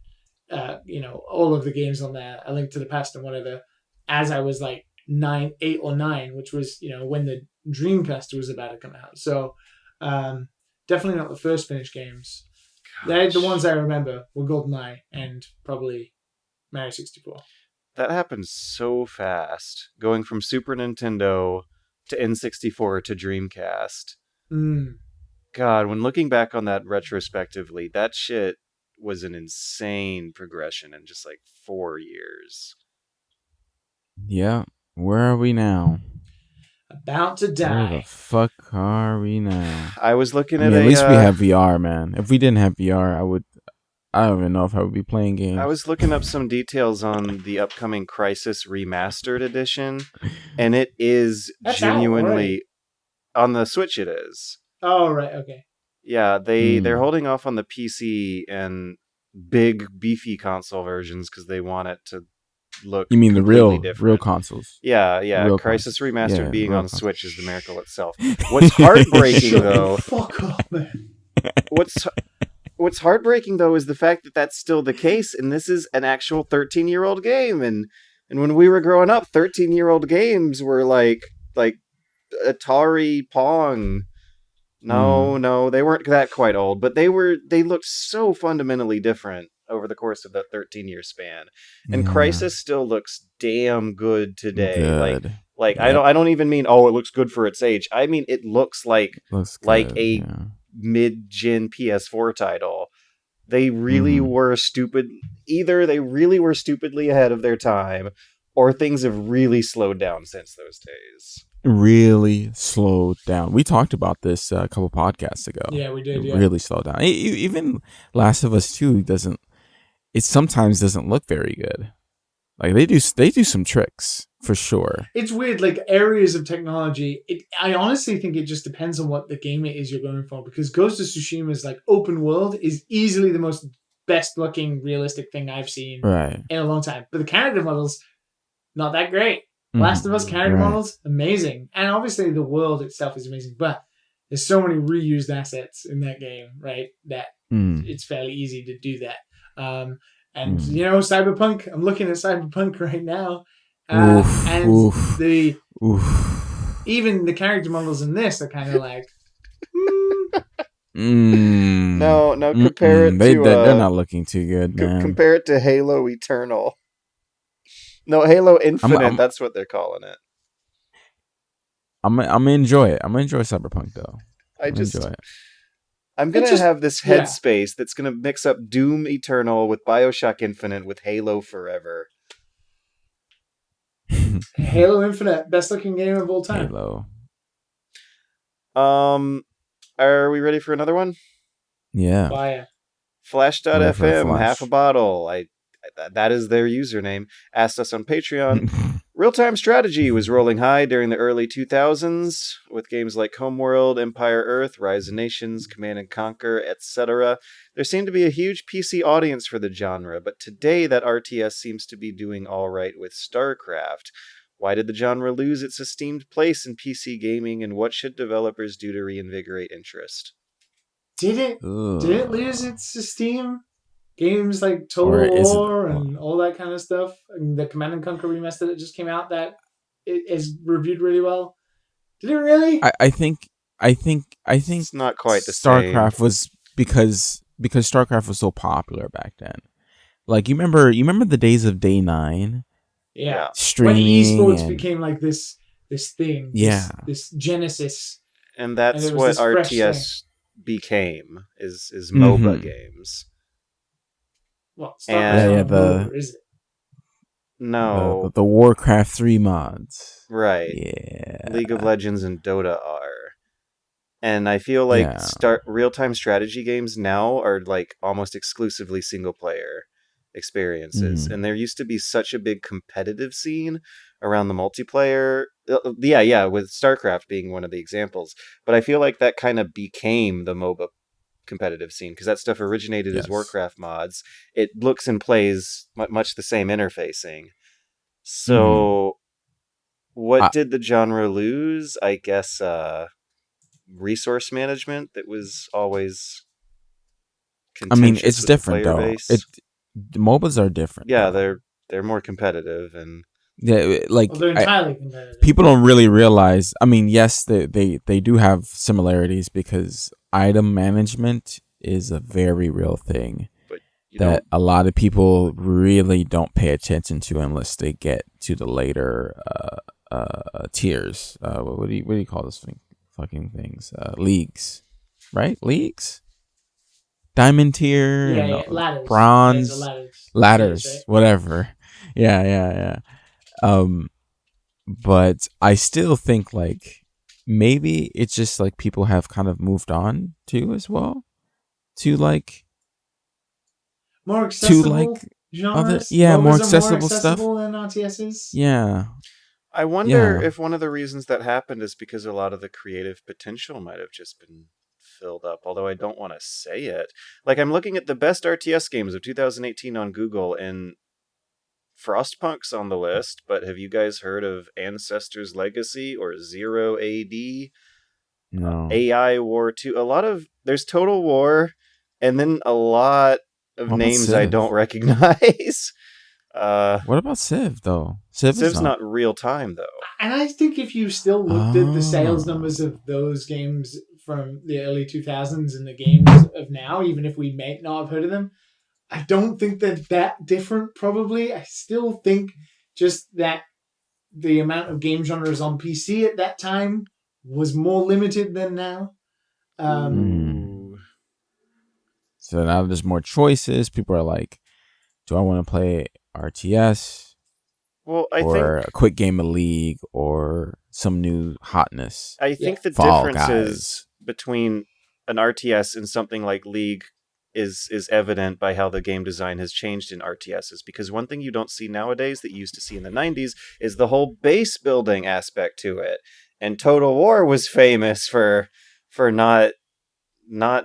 all of the games on there, A Link to the Past and whatever, as I was like 8 or 9, which was, when the Dreamcast was about to come out. So, definitely not the first finished games. The ones I remember were GoldenEye and probably Mario 64. That happened so fast, going from Super Nintendo to N64 to Dreamcast. God, when looking back on that retrospectively, that shit was an insane progression in just like 4 years. Yeah. Where are we now? About to die. Where the fuck are we now? I was looking at at least we have VR, man. If we didn't have VR, I don't even know if I would be playing games. I was looking up some details on the upcoming Crysis Remastered Edition, and it is genuinely on the Switch. It is. Oh right, okay. Yeah, they're holding off on the PC and big beefy console versions because they want it to look. You mean the real consoles? Yeah. Real Crysis Remastered being on Switch is the miracle itself. What's heartbreaking though? Fuck off, man. What's heartbreaking though is the fact that that's still the case, and this is an actual 13-year-old game, and when we were growing up, 13-year-old games were like Atari, Pong. No, they weren't that quite old, but they looked so fundamentally different over the course of that 13-year span. And Crysis still looks damn good today. Good. Like I don't even mean it looks good for its age. I mean it looks like mid-gen PS4 title. They really were stupid. Either they really were stupidly ahead of their time, or things have really slowed down since those days. Really slowed down. We talked about this a couple podcasts ago. Yeah, we did. Really slowed down. Even Last of Us 2 sometimes doesn't look very good. Like they do some tricks for sure. It's weird, like areas of technology. I honestly think it just depends on what the game it is you're going for. Because Ghost of Tsushima's like open world is easily the most best looking realistic thing I've seen in a long time. But the character models, not that great. Last of Us character models, amazing. And obviously the world itself is amazing, but there's so many reused assets in that game, right? That it's fairly easy to do that. Cyberpunk, I'm looking at Cyberpunk right now. Oof, And oof, the oof. even the character models in this are kind of like, No, no, compare Mm-mm. it to They're not looking too good, man. compare it to Halo Eternal. No, Halo I'm Infinite. I'm That's what they're calling it. I'm gonna enjoy it. I'm gonna enjoy Cyberpunk though. I'm gonna enjoy it. I'm It gonna just- have this yeah. headspace that's gonna mix up Doom Eternal with Bioshock Infinite with Halo Forever. Halo Infinite, best looking game of all time. Halo. Are we ready for another one? Yeah. Fire. Ready for a Flash.fm, half a flash. bottle. That is their username. Asked us on Patreon. Real-time strategy was rolling high during the early 2000s with games like Homeworld, Empire Earth, Rise of Nations, Command and Conquer, etc. There seemed to be a huge PC audience for the genre, but today that RTS seems to be doing all right with StarCraft. Why did the genre lose its esteemed place in PC gaming, and what should developers do to reinvigorate interest? Did it Ugh. lose its esteem? Games like Or Total is it? War and all that kind of stuff, and the Command and Conquer remaster that just came out that is reviewed really well. Did it really? I think It's not quite the same. StarCraft was because StarCraft was so popular back then. Like you remember the days of Day 9 Yeah. When streaming esports and became like this thing, yeah. this genesis, And and that's it was what this fresh thing. RTS became, is Mhm. MOBA games. Well, StarCraft's And- not a MOBA, is it? No, the Warcraft 3 mods. right. Yeah. League of Legends and Dota are. And I feel like Yeah. real-time strategy games now are like almost exclusively single-player experiences. Mhm. And there used to be such a big competitive scene around the multiplayer. Yeah, with StarCraft being one of the examples. But I feel like that kind of became the MOBA competitive scene because that stuff originated as Yes. Warcraft mods. It looks and plays much the same interfacing. So what did the genre lose? I guess resource management that was always I mean, contentious it's with different the player though. base. The MOBAs are different. Yeah, though. they're more competitive, and Yeah, like Well, they're entirely competitive. people don't really realize. I mean, yes, they do have similarities because item management is a very real thing but you that don't. a lot of people really don't pay attention to unless they get to the later tiers. What do you call this thing? Fucking things. Leagues, right? Leagues. Diamond tier, Yeah, and yeah, ladders. bronze, Yeah, the ladders, Tiers, right? whatever. Yeah. But I still think like maybe it's just like people have kind of moved on too as well to like More accessible genres. more MOBAs are more accessible stuff. accessible than RTSs. Yeah. I wonder Yeah. if one of the reasons that happened is because a lot of the creative potential might have just been filled up, although I don't want to say it. Like, I'm looking at the best RTS games of 2018 on Google, and Frostpunk's on the list, but have you guys heard of Ancestors Legacy or Zero AD? No. AI War 2? There's Total War, and then a lot of What about names I Civ? don't recognize. What about Civ though? Civ's not real time, though. And I think if you still looked at the sales Oh. numbers of those games from the early 2000s and the games of now, even if we may not have heard of them, I don't think they're that different, probably. I still think just that the amount of game genres on PC at that time was more limited than now. Ooh. So now there's more choices. People are like, do I want to play RTS Well, I or think a quick game of League or some new hotness? the Fall differences between an RTS and something like League is evident by how the game design has changed in RTSs. Because one thing you don't see nowadays that you used to see in the 90s is the whole base building aspect to it. And Total War was famous for not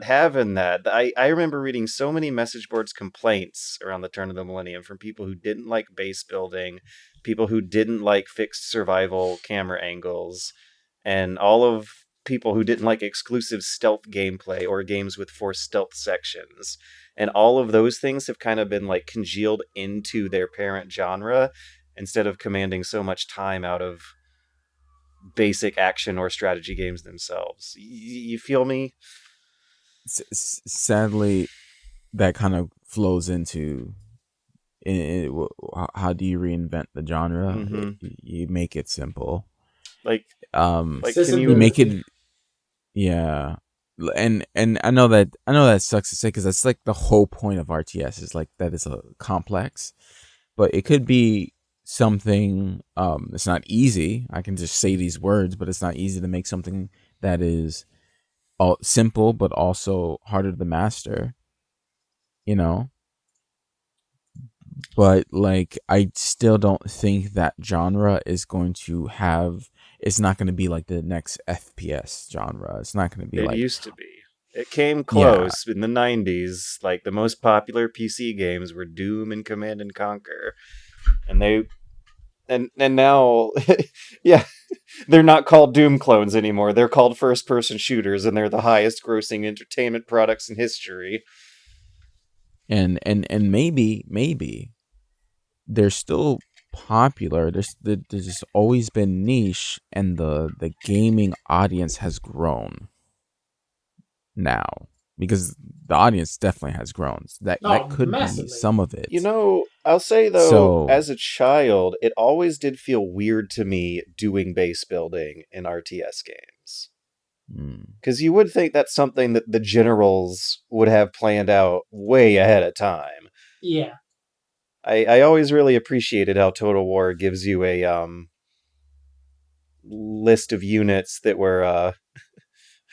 having that. I remember reading so many message boards complaints around the turn of the millennium from people who didn't like base building, people who didn't like fixed survival camera angles, and all of people who didn't like exclusive stealth gameplay or games with forced stealth sections. And all of those things have kind of been like congealed into their parent genre. instead of commanding so much time out of basic action or strategy games themselves. You feel me? Sadly, that kind of flows into how do you reinvent the genre? Mm-hmm. You make it simple. Like, can You make you? Accessibility. it, yeah. And I know that sucks to say because that's like the whole point of RTS is like that is a complex, but it could be something. It's not easy. I can just say these words, but it's not easy to make something that is all simple but also harder to master. You know, but like I still don't think that genre is going to have. It's not going to be like the next FPS genre. It's not going to be It like, used to be. It came yeah. close in the 90s. Like, the most popular PC games were Doom and Command and Conquer. And they and now yeah, they're not called Doom clones anymore. They're called first person shooters, and they're the highest grossing entertainment products in history. And maybe they're still popular. There's just always been niche, and the gaming audience has grown now because the audience definitely has grown. So that Oh, could be massively. some of it. I'll say though, So, as a child, it always did feel weird to me doing base building in RTS games. mm, Because you would think that's something that the generals would have planned out way ahead of time. Yeah. I always really appreciated how Total War gives you a list of units that were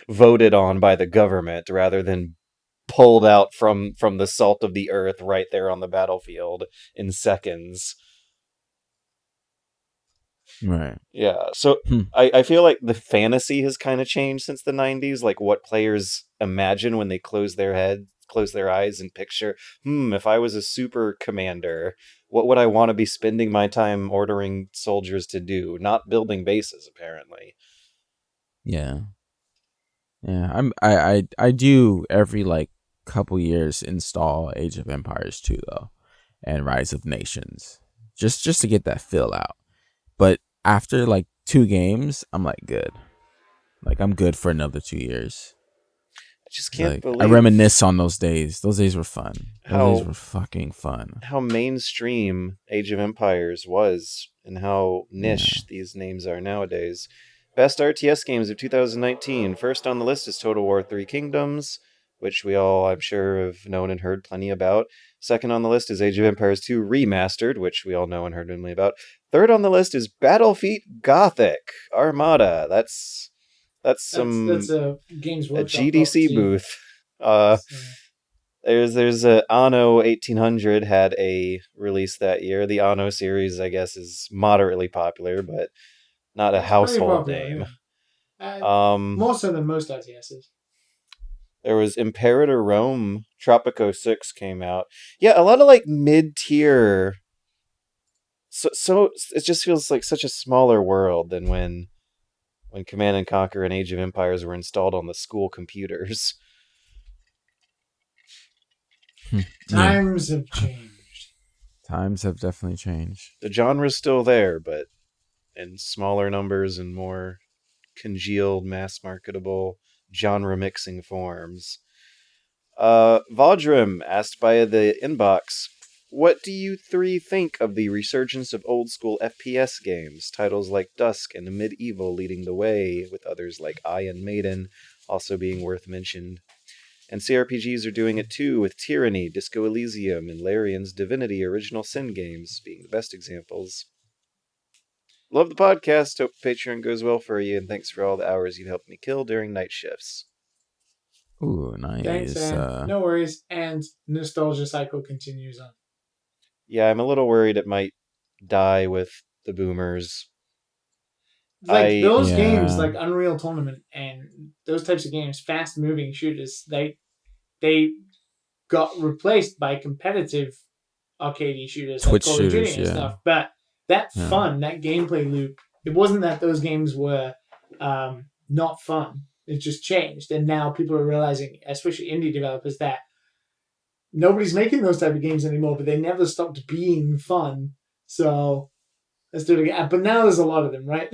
voted on by the government rather than pulled out from the salt of the earth right there on the battlefield in seconds. right. Yeah, so Hmm. I feel like the fantasy has kind of changed since the 90s, like what players imagine when they close their eyes and picture, if I was a super commander, what would I want to be spending my time ordering soldiers to do? Not building bases, apparently. Yeah. Yeah. I do every like couple years install Age of Empires 2 though, and Rise of Nations. Just to get that feel out. But after like 2 games, I'm like good. Like I'm good for another 2 years. I just can't Like I believe reminisce on those days. Those days were fun. Those days how were fucking fun. how mainstream Age of Empires was and how Yeah. niche these names are nowadays. Best RTS games of 2019. First on the list is Total War 3 Kingdoms, which we all, I'm sure, have known and heard plenty about. Second on the list is Age of Empires 2 Remastered, which we all know and heard plenty about. Third on the list is Battlefield Gothic Armada. That's That's some a Games a Workshop GDC property. booth. Uh, So, there's a Anno 1800 had a release that year. The Anno series, I guess, is moderately popular, but not a it's pretty household popular, name. yeah. Um, More so than most RTSs. there was Imperator Rome. Tropico 6 came out. Yeah, a lot of like mid tier. So it just feels like such a smaller world than when Command and Conquer and Age of Empires were installed on the school computers. Yeah. Times have changed. Times have definitely changed. The genre's still there, but in smaller numbers and more congealed, mass marketable, genre mixing forms. Vodrum asked by the inbox, what do you three think of the resurgence of old school FPS games? Titles like Dusk and Medieval leading the way, with others like Iron Maiden also being worth mentioned. And CRPGs are doing it too, with Tyranny, Disco Elysium, and Larian's Divinity Original Sin games being the best examples. Love the podcast. Hope Patreon goes well for you, and thanks for all the hours you've helped me kill during night shifts. Ooh, Thanks, nice. man. No worries. And nostalgia cycle continues on. Yeah, I'm a little worried it might die with the boomers. Like those games, Yeah. like Unreal Tournament and those types of games, fast moving shooters, they got replaced by competitive arcade shooters like Twitch Call of Duty shooters, and yeah. stuff. But that Yeah. fun, that gameplay loop, it wasn't that those games were not fun. It just changed, and now people are realizing, especially indie developers, that nobody's making those type of games anymore. But they never stopped being fun. So Let's do it again. But now there's a lot of them, right?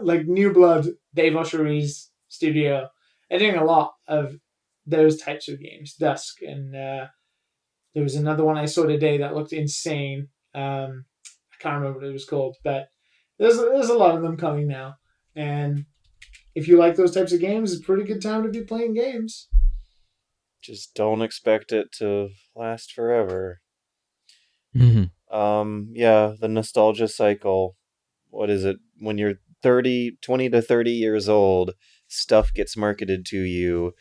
Like New Blood, Dave Oshiere's studio, they're doing a lot of those types of games. Dusk, and there was another one I saw today that looked insane. I can't remember what it was called, but there's a lot of them coming now. And if you like those types of games, it's a pretty good time to be playing games. Just don't expect it to last forever. Mhm. Yeah, the nostalgia cycle. What is it? When you're 20 to 30 years old, stuff gets marketed to you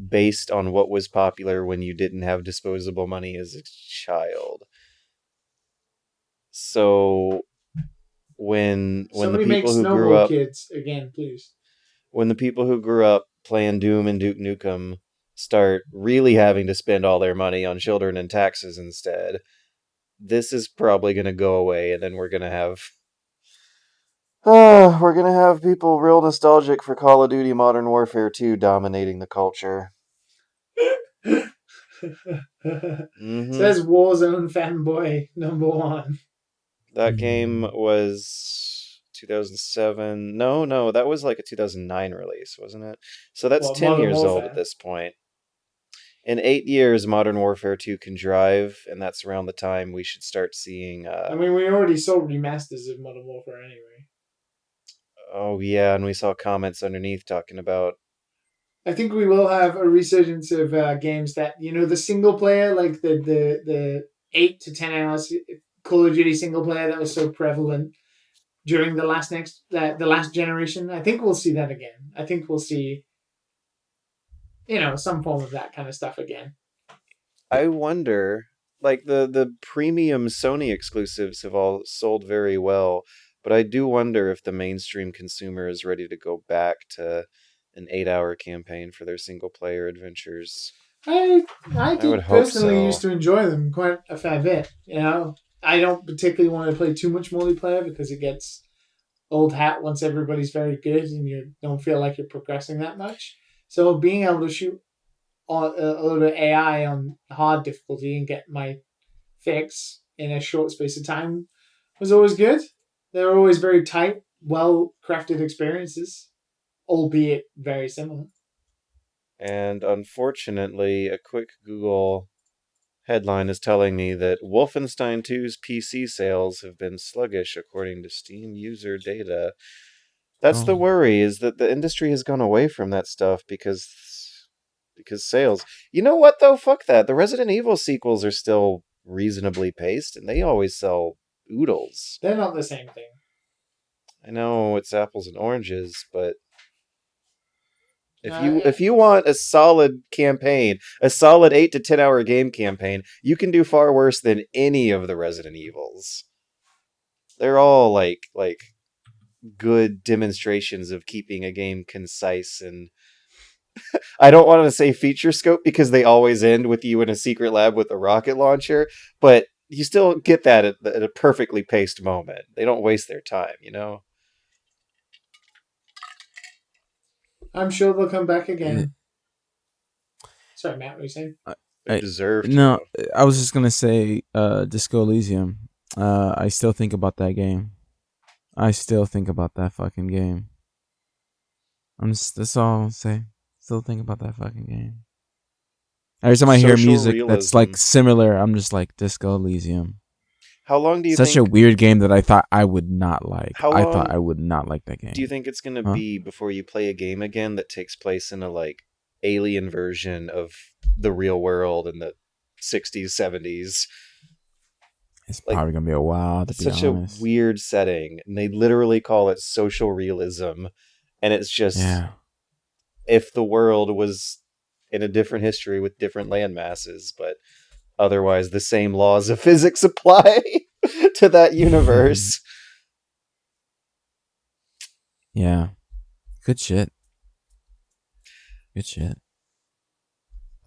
based on what was popular when you didn't have disposable money as a child. So when the Somebody make people who grew Snowball up Kids again, please. when the people who grew up playing Doom and Duke Nukem start really having to spend all their money on children and taxes instead, this is probably going to go away, and then we're going to have people real nostalgic for Call of Duty Modern Warfare 2 dominating the culture. Says Warzone fanboy #1. That game was 2007. No, that was like a 2009 release, wasn't it? So that's 10 Modern years old Warfare. at this point. In 8 years, Modern Warfare 2 can drive, and that's around the time we should start seeing... I mean, we already saw remasters of Modern Warfare anyway. Oh, yeah, and we saw comments underneath talking about... I think we will have a resurgence of games that, the single player, like the 8 to 10 hours Call of Duty single player that was so prevalent during the last generation. I think we'll see that again. I think we'll see, some form of that kind of stuff again. I wonder, like, the premium Sony exclusives have all sold very well, but I do wonder if the mainstream consumer is ready to go back to an 8-hour campaign for their single-player adventures. I would hope personally so. used to enjoy them quite a fair bit. I don't particularly want to play too much multiplayer because it gets old hat once everybody's very good and you don't feel like you're progressing that much. So being able to shoot a little AI on hard difficulty and get my fix in a short space of time was always good. They were always very tight, well-crafted experiences, albeit very similar. And unfortunately, a quick Google headline is telling me that Wolfenstein 2's PC sales have been sluggish according to Steam user data. That's the worry, is that the industry has gone away from that stuff because sales. You know what, though? Fuck that. The Resident Evil sequels are still reasonably paced, and they always sell oodles. They're not the same thing. I know it's apples and oranges, but if you want a solid campaign, a solid 8 to 10 hour game campaign, you can do far worse than any of the Resident Evils. They're all like good demonstrations of keeping a game concise, and I don't want to say feature scope because they always end with you in a secret lab with a rocket launcher, but you still get that at a perfectly paced moment. They don't waste their time, I'm sure they'll come back again. Sorry, Matt, what were you saying? They deserve to. No, I was just gonna say Disco Elysium. I still think about that game. I still think about that fucking game. That's all I'll say. Still think about that fucking game. Every time I hear Social music that's like realism. similar, I'm just like Disco Elysium. How long do you Such think... a weird game that I thought I would not like. How I long thought I would not like that game. do you think it's going to be before you play a game again that takes place in a like alien version of the real world in the 60s, 70s? It's probably gonna be a while. It's such a weird setting, and they literally call it social realism, and it's just if the world was in a different history with different land masses, but otherwise the same laws of physics apply to that universe. Yeah. Good shit. Good shit.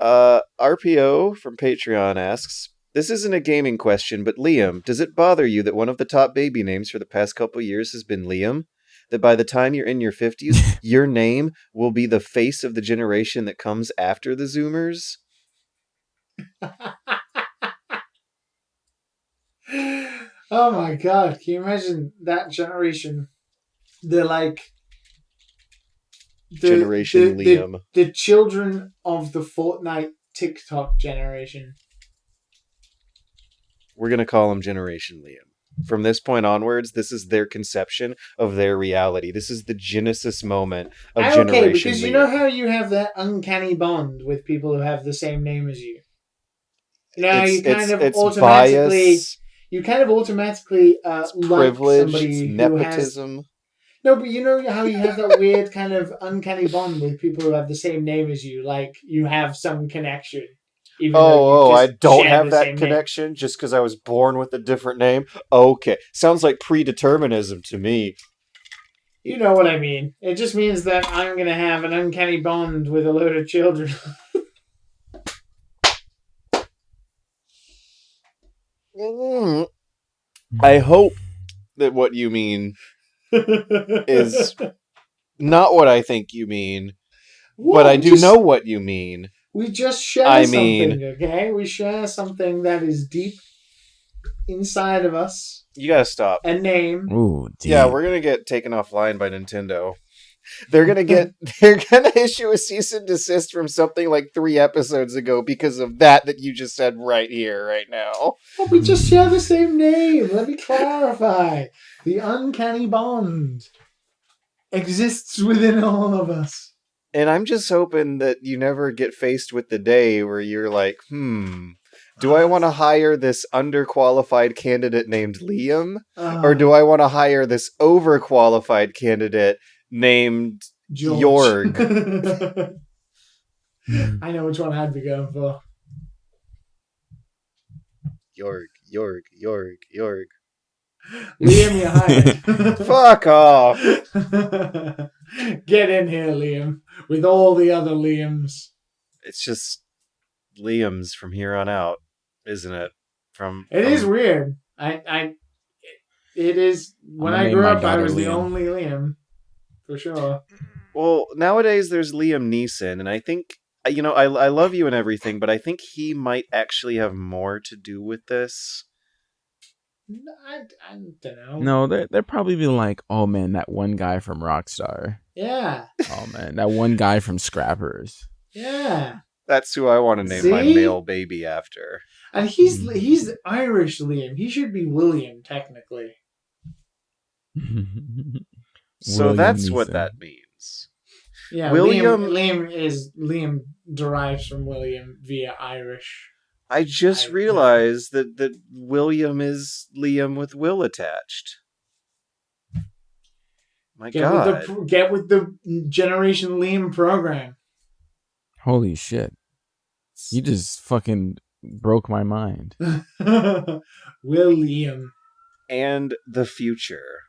RPO from Patreon asks, this isn't a gaming question, but Liam, does it bother you that one of the top baby names for the past couple years has been Liam? That by the time you're in your 50s, your name will be the face of the generation that comes after the Zoomers? Oh my god! Can you imagine that generation? They're like Generation Liam. the children of the Fortnite TikTok generation. We're going to call him Generation Liam. From this point onwards, this is their conception of their reality. This is the Genesis moment of Generation Okay, because Liam. you know how you have that uncanny bond with people who have the same name as you. Now you kind of automatically bias, like privilege, somebody who has. nepotism. No, but you know how you have that weird kind of uncanny bond with people who have the same name as you, like you have some connection. Even though you I just don't share have the that same connection just because I was born with a different name. Okay, sounds like predeterminism to me. name. You know what I mean. It just means that I'm going to have an uncanny bond with a load of children. I hope that what you mean is not what I think you mean, but I do know what you mean. We just share something, okay? We share something that is deep inside of us. You gotta stop. A name. Ooh, deep. Yeah, we're gonna get taken offline by Nintendo. They're gonna issue a cease and desist from something like 3 episodes ago because of that you just said right here, right now. Well, we just share the same name. Let me clarify. The uncanny bond exists within all of us. And I'm just hoping that you never get faced with the day where you're like, do I want to hire this underqualified candidate named Liam? Or do I want to hire this overqualified candidate named George? Jorg? I know which one I'd be going for. Jorg. Liam, you hired. Fuck off. Get in here, Liam, with all the other Liams. It's just Liam's from here on out, isn't it? It is weird. It is. When I grew up, I was the only Liam, for sure. Well, nowadays there's Liam Neeson, and I think, I love you and everything, but I think he might actually have more to do with this. I don't know. No, they're probably be like, oh man, that one guy from Rockstar. Yeah. Oh man, that one guy from Scrappers. Yeah. That's who I want to name my male baby after. And he's Irish Liam. He should be William, technically. So that's what that means. Yeah, William Liam derives from William via Irish. I just realized that William is Liam with Will attached. My God. Get with the Generation Liam program. Holy shit. You just fucking broke my mind. William. And the future.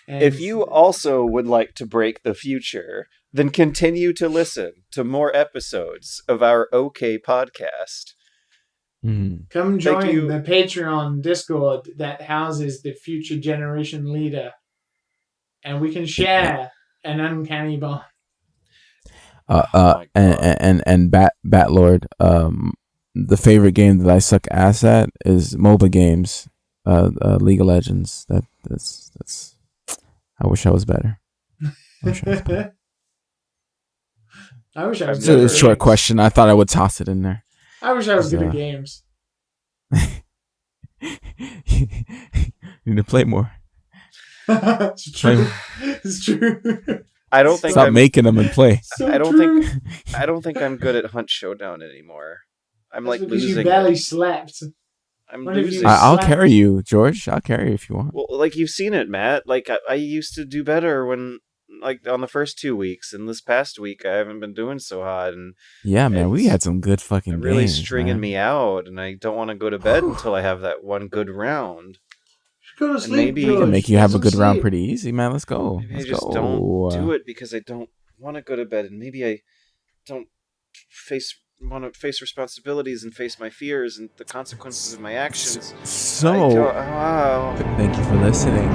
And if you also would like to break the future, then continue to listen to more episodes of our OK podcast. Come join the Patreon Discord that houses the future generation leader. And we can share an uncanny bond. And Batlord, the favorite game that I suck ass at is MOBA games, League of Legends. That's. I wish I was better. I wish I was good. It's a short question. I thought I would toss it in there. I wish I was good at games. You need to play more. It's true. It's true. I don't think Stop making them and play. I don't think I'm good at Hunt Showdown anymore. I'm That's like because losing. You barely slept. I'm losing. I'll carry you, George. I'll carry you if you want. Well, like you've seen it, Matt. Like I used to do better when, like, on the first 2 weeks, and this past week I haven't been doing so hot. And yeah, man, we had some good fucking games. Really stringing me out, and I don't want to go to bed until I have that one good round. Go to sleep, maybe we can make you have a good round pretty easy, man. Let's go. Maybe I just don't do it because I don't want to go to bed, and maybe I don't want to face responsibilities and face my fears and the consequences of my actions. So, thank you for listening.